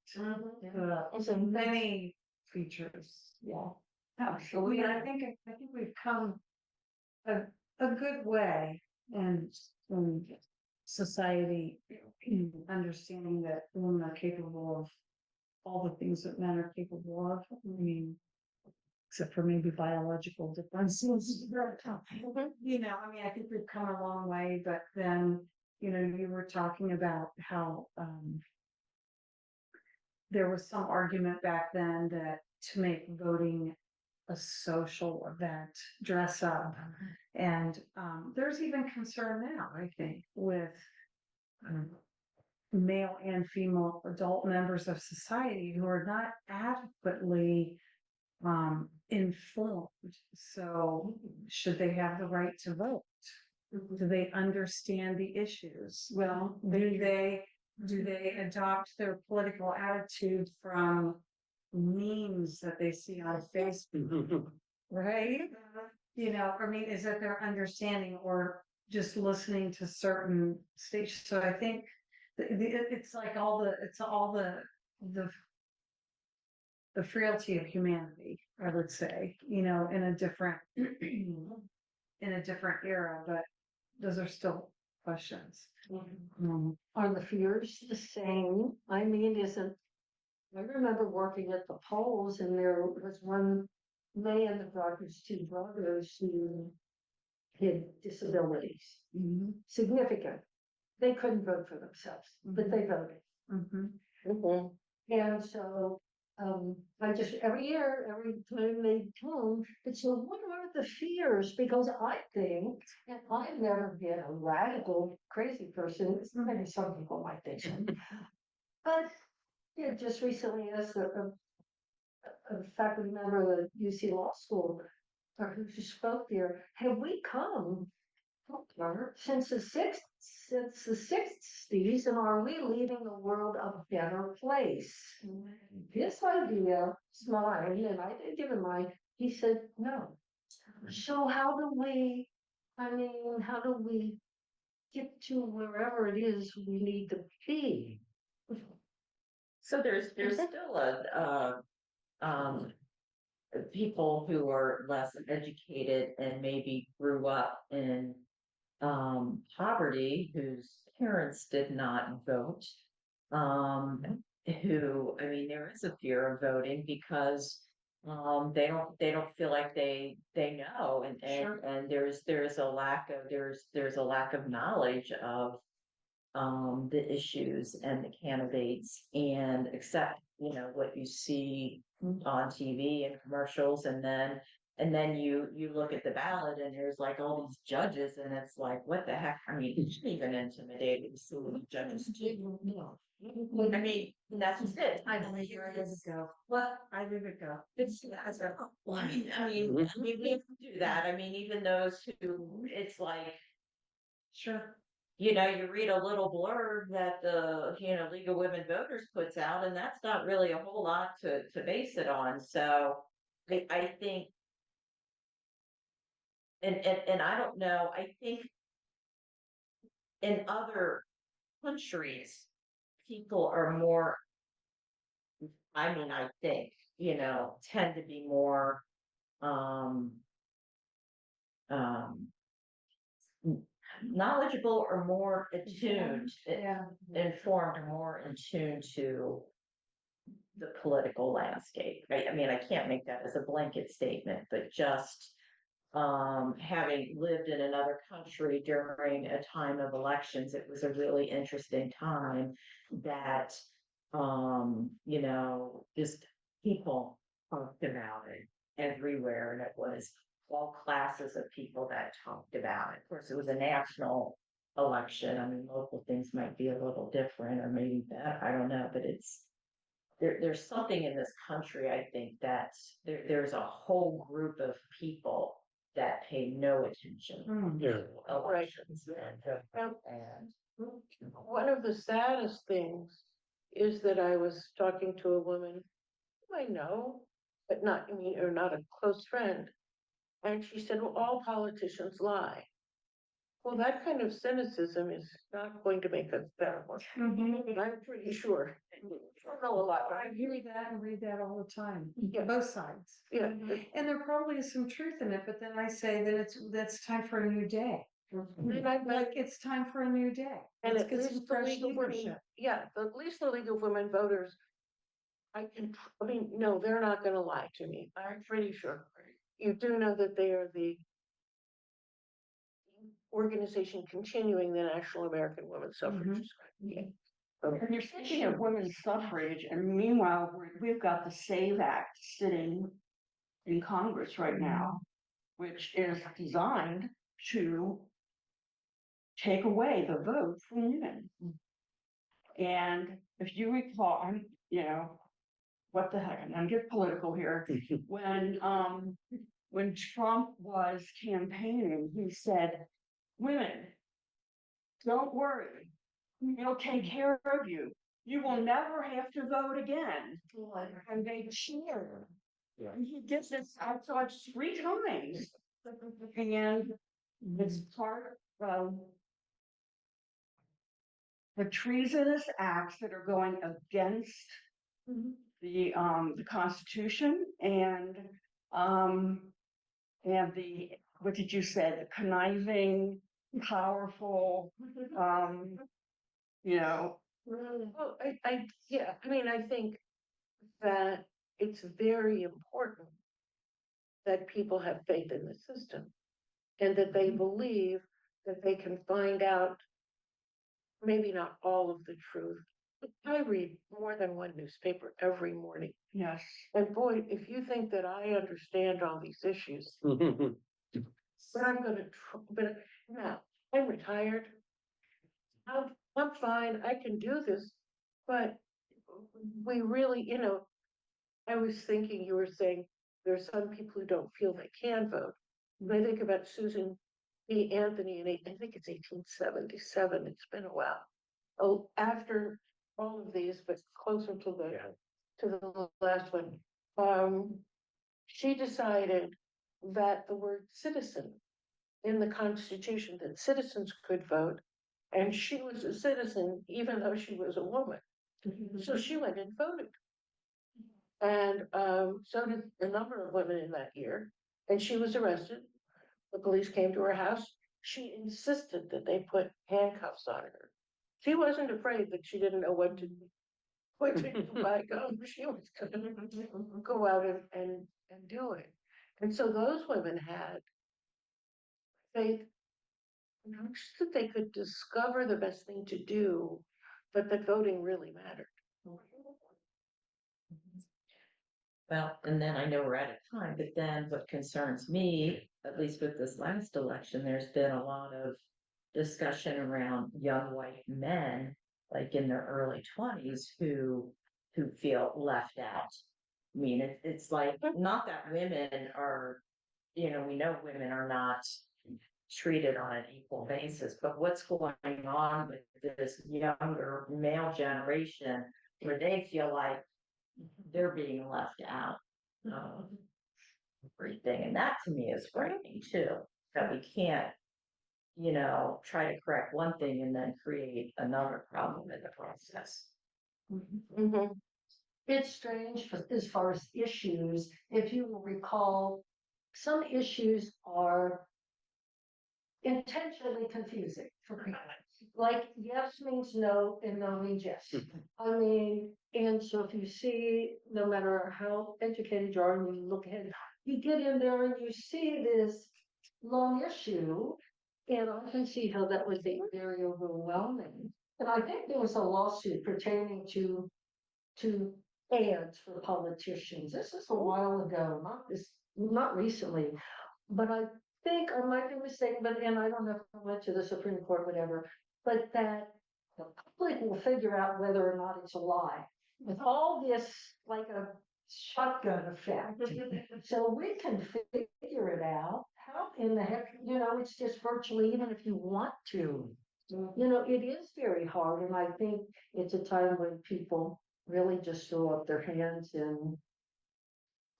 so many features, yeah. Absolutely, I think we've come a good way in society, understanding that women are capable of all the things that men are capable of. I mean, except for maybe biological differences. I think we've come a long way, but then, you were talking about how there was some argument back then that to make voting a social event, dress up. And there's even concern now, I think, with male and female adult members of society who are not adequately informed. So should they have the right to vote? Do they understand the issues? Well, do they adopt their political attitude from memes that they see on Facebook? Right? Is it their understanding or just listening to certain stations? So I think it's like all the frailty of humanity, I would say, in a different era, but those are still questions. Are the fears the same? I remember working at the polls and there was one man that brought his two brothers who had disabilities, significant. They couldn't vote for themselves, but they voted. And so I just every time they come, but so what are the fears? Because I think, and I've never been a radical crazy person, maybe some people might think so, but just recently as a faculty member of the UC Law School, or who spoke there, have we come since the 60s, and are we leaving the world a better place? This idea, smiling, and I did give him mine, he said, no. So how do we get to wherever it is we need to be? So there's still people who are less educated and maybe grew up in poverty, whose parents did not vote. There is a fear of voting because they don't feel like they know, and there's a lack of knowledge of the issues and the candidates, and accept what you see on TV and commercials, and then you look at the ballot and there's like all these judges, and it's like, what the heck? It's even intimidating to see what the judges do. That's just it. I believe you're ready to go. What? I leave it go. It's we have to do that. Even those who, it's like, Sure. you read a little blurb that the League of Women Voters puts out, and that's not really a whole lot to base it on. So I think, and I don't know, I think in other countries, people are more, I think, tend to be more um, um, knowledgeable or more attuned, informed or more in tune to the political landscape. I mean, I can't make that as a blanket statement, but just having lived in another country during a time of elections, it was a really interesting time that, you know, just people talked about it everywhere, and it was all classes of people that talked about it. Of course, it was a national election. I mean, local things might be a little different, or maybe that, I don't know, but there's something in this country, I think, that's there's a whole group of people that pay no attention to elections. And one of the saddest things is that I was talking to a woman who I know, but not, I mean, or not a close friend. And she said, well, all politicians lie. Well, that kind of cynicism is not going to make us better. I'm pretty sure. I don't know a lot, but I hear that and read that all the time, Yeah. both sides. yeah. And there probably is some truth in it, but then I say that that's time for a new day. And I Like, it's time for a new day. And Let's at get least some the fresh League of Women, leadership. at least the League of Women Voters, I mean, no, they're not gonna lie to me, I'm pretty sure. You do know that they are the organization continuing the National American Women's Suffrage. Yeah. And you're speaking of women's suffrage, and meanwhile, we've got the SAVE Act sitting in Congress right now, which is designed to take away the vote from women. And if you recall, you know, what the heck, I'm gonna get political here. When Trump was campaigning, he said, women, don't worry, we'll take care of you. You will never have to vote again. And they cheered. Yeah. And he did this, I saw it 3 times. And it's part of the treasonous acts that are going against the Constitution and the, what did you say, the conniving, powerful, you know. Well, I mean, I think that it's very important that people have faith in the system and that they believe that they can find out maybe not all of the truth. I read more than one newspaper every morning. Yes. And boy, if you think that I understand all these issues, but I'm gonna, but now, I'm retired. I'm fine, I can do this, but we really, you know, I was thinking, you were saying, there are some people who don't feel they can vote. When I think about Susan B. Anthony in, I think it's 1877, it's been a while. Oh, after all of these, but closer to the last one. She decided that the word citizen in the Constitution, that citizens could vote, and she was a citizen even though she was a woman. So she went and voted. And so did a number of women in that year, and she was arrested. The police came to her house. She insisted that they put handcuffs on her. She wasn't afraid that she didn't know what to do by going. She was gonna go out and do it. And so those women had faith, not just that they could discover the best thing to do, but that voting really mattered. Well, and then I know we're out of time, but then what concerns me, at least with this last election, there's been a lot of discussion around young white men, like in their early 20s, who feel left out. I mean, it's like, not that women are, you know, we know women are not treated on an equal basis, but what's going on with this younger male generation where they feel like they're being left out of everything. And that to me is frightening too, that we can't, you know, try to correct one thing and then create another problem in the process. It's strange as far as issues. If you will recall, some issues are intentionally confusing for people. Like yes means no and no means yes. I mean, and so if you see, no matter how educated you are, and you look ahead, you get in there and you see this long issue, and I can see how that would be very overwhelming. And I think there was a lawsuit pertaining to ads for politicians. This is a while ago, not recently, but I think I might be mistaken, but and I don't know if I went to the Supreme Court, whatever, but that the public will figure out whether or not it's a lie. With all this, like a shotgun effect. So we can figure it out. How in the heck, it's just virtually, even if you want to, it is very hard. And I think it's a time when people really just throw up their hands and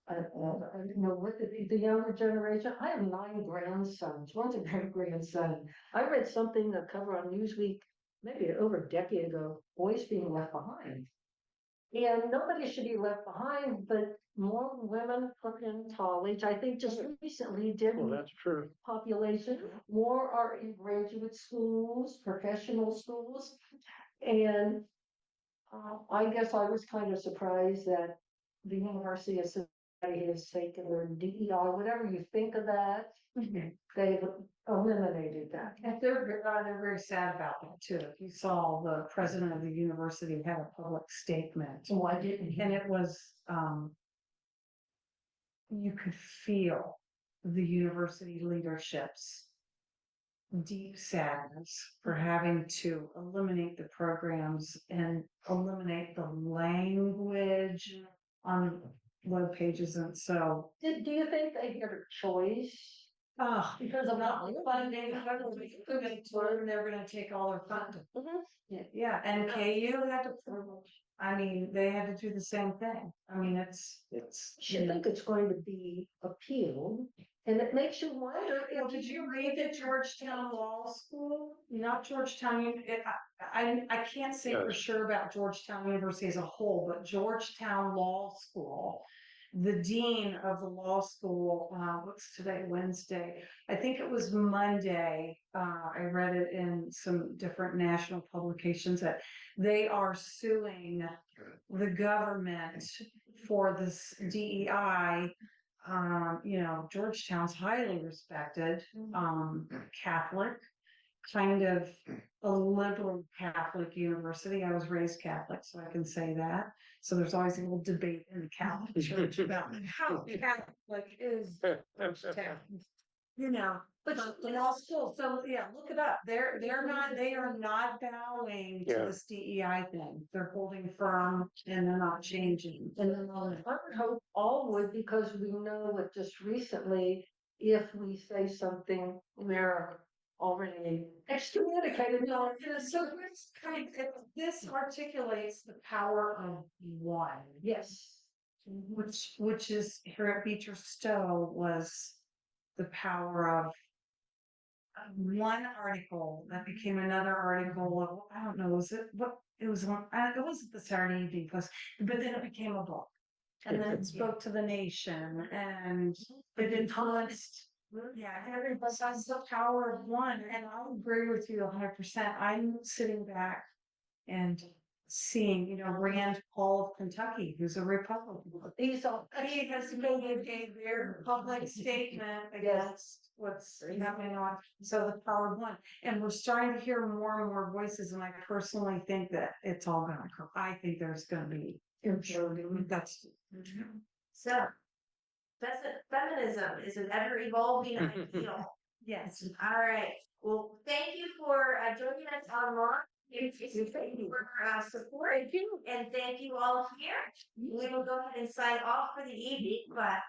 with the younger generation. I have 9 grandsons. One's a great grandson. I read something, a cover on Newsweek, maybe over a decade ago, boys being left behind. And nobody should be left behind, but more women are in college. I think just recently Well, that's true. population, more are in graduate schools, professional schools. And I guess I was kind of surprised that the University of Cincinnati has taken their DEI, whatever you think of that, they've eliminated that. And they're very sad about that too. If you saw the president of the university had a public statement, So I didn't. and it was, you could feel the university leadership's deep sadness for having to eliminate the programs and eliminate the language on web pages. And so, Do you think they had a choice? Because of not not funding, they're gonna take all their funding. Yeah, and KU had to, I mean, they had to do the same thing. I mean, it's. I think it's going to be appealed, and it makes you wonder. Well, did you read the Georgetown Law School? Not Georgetown, I can't say for Yes. sure about Georgetown University as a whole, but Georgetown Law School, the dean of the law school, what's today, Wednesday? I think it was Monday. I read it in some different national publications that they are suing the government for this DEI. Georgetown's highly respected, Catholic, kind of a liberal Catholic university. I was raised Catholic, so I can say that. So there's always a little debate in the Catholic Church about how Catholic is Georgetown. But the law school, so yeah, look it up. They are not bowing to this DEI thing. They're holding firm and they're not changing. And then I would hope all would, because we know that just recently, if we say something, we're already excommunicated. So this articulates the power of one. Yes. Which is Harriet Beecher Stowe was the power of one article that became another article of, I don't know, it wasn't the Saturday Evening Post, but then it became a book. And then it spoke to the nation and it influenced. Yeah, everybody has the power of one. And I agree with you 100%. I'm sitting back and seeing, Rand Paul of Kentucky, who's a Republican. He has made a very public statement against what's happening on. So the power of one. And we're starting to hear more and more voices. And I personally think that it's all going to come. I think there's going to be. That's. So, feminism is an ever evolving ideal. Yes. All right. Well, thank you for joining us online. Thank you for support. And thank you all here. We will go ahead and sign off for the evening, but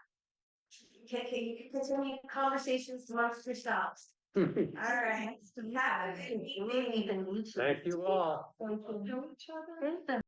you can continue conversations amongst yourselves. All right. Have a good evening. Thank you all. Know each other?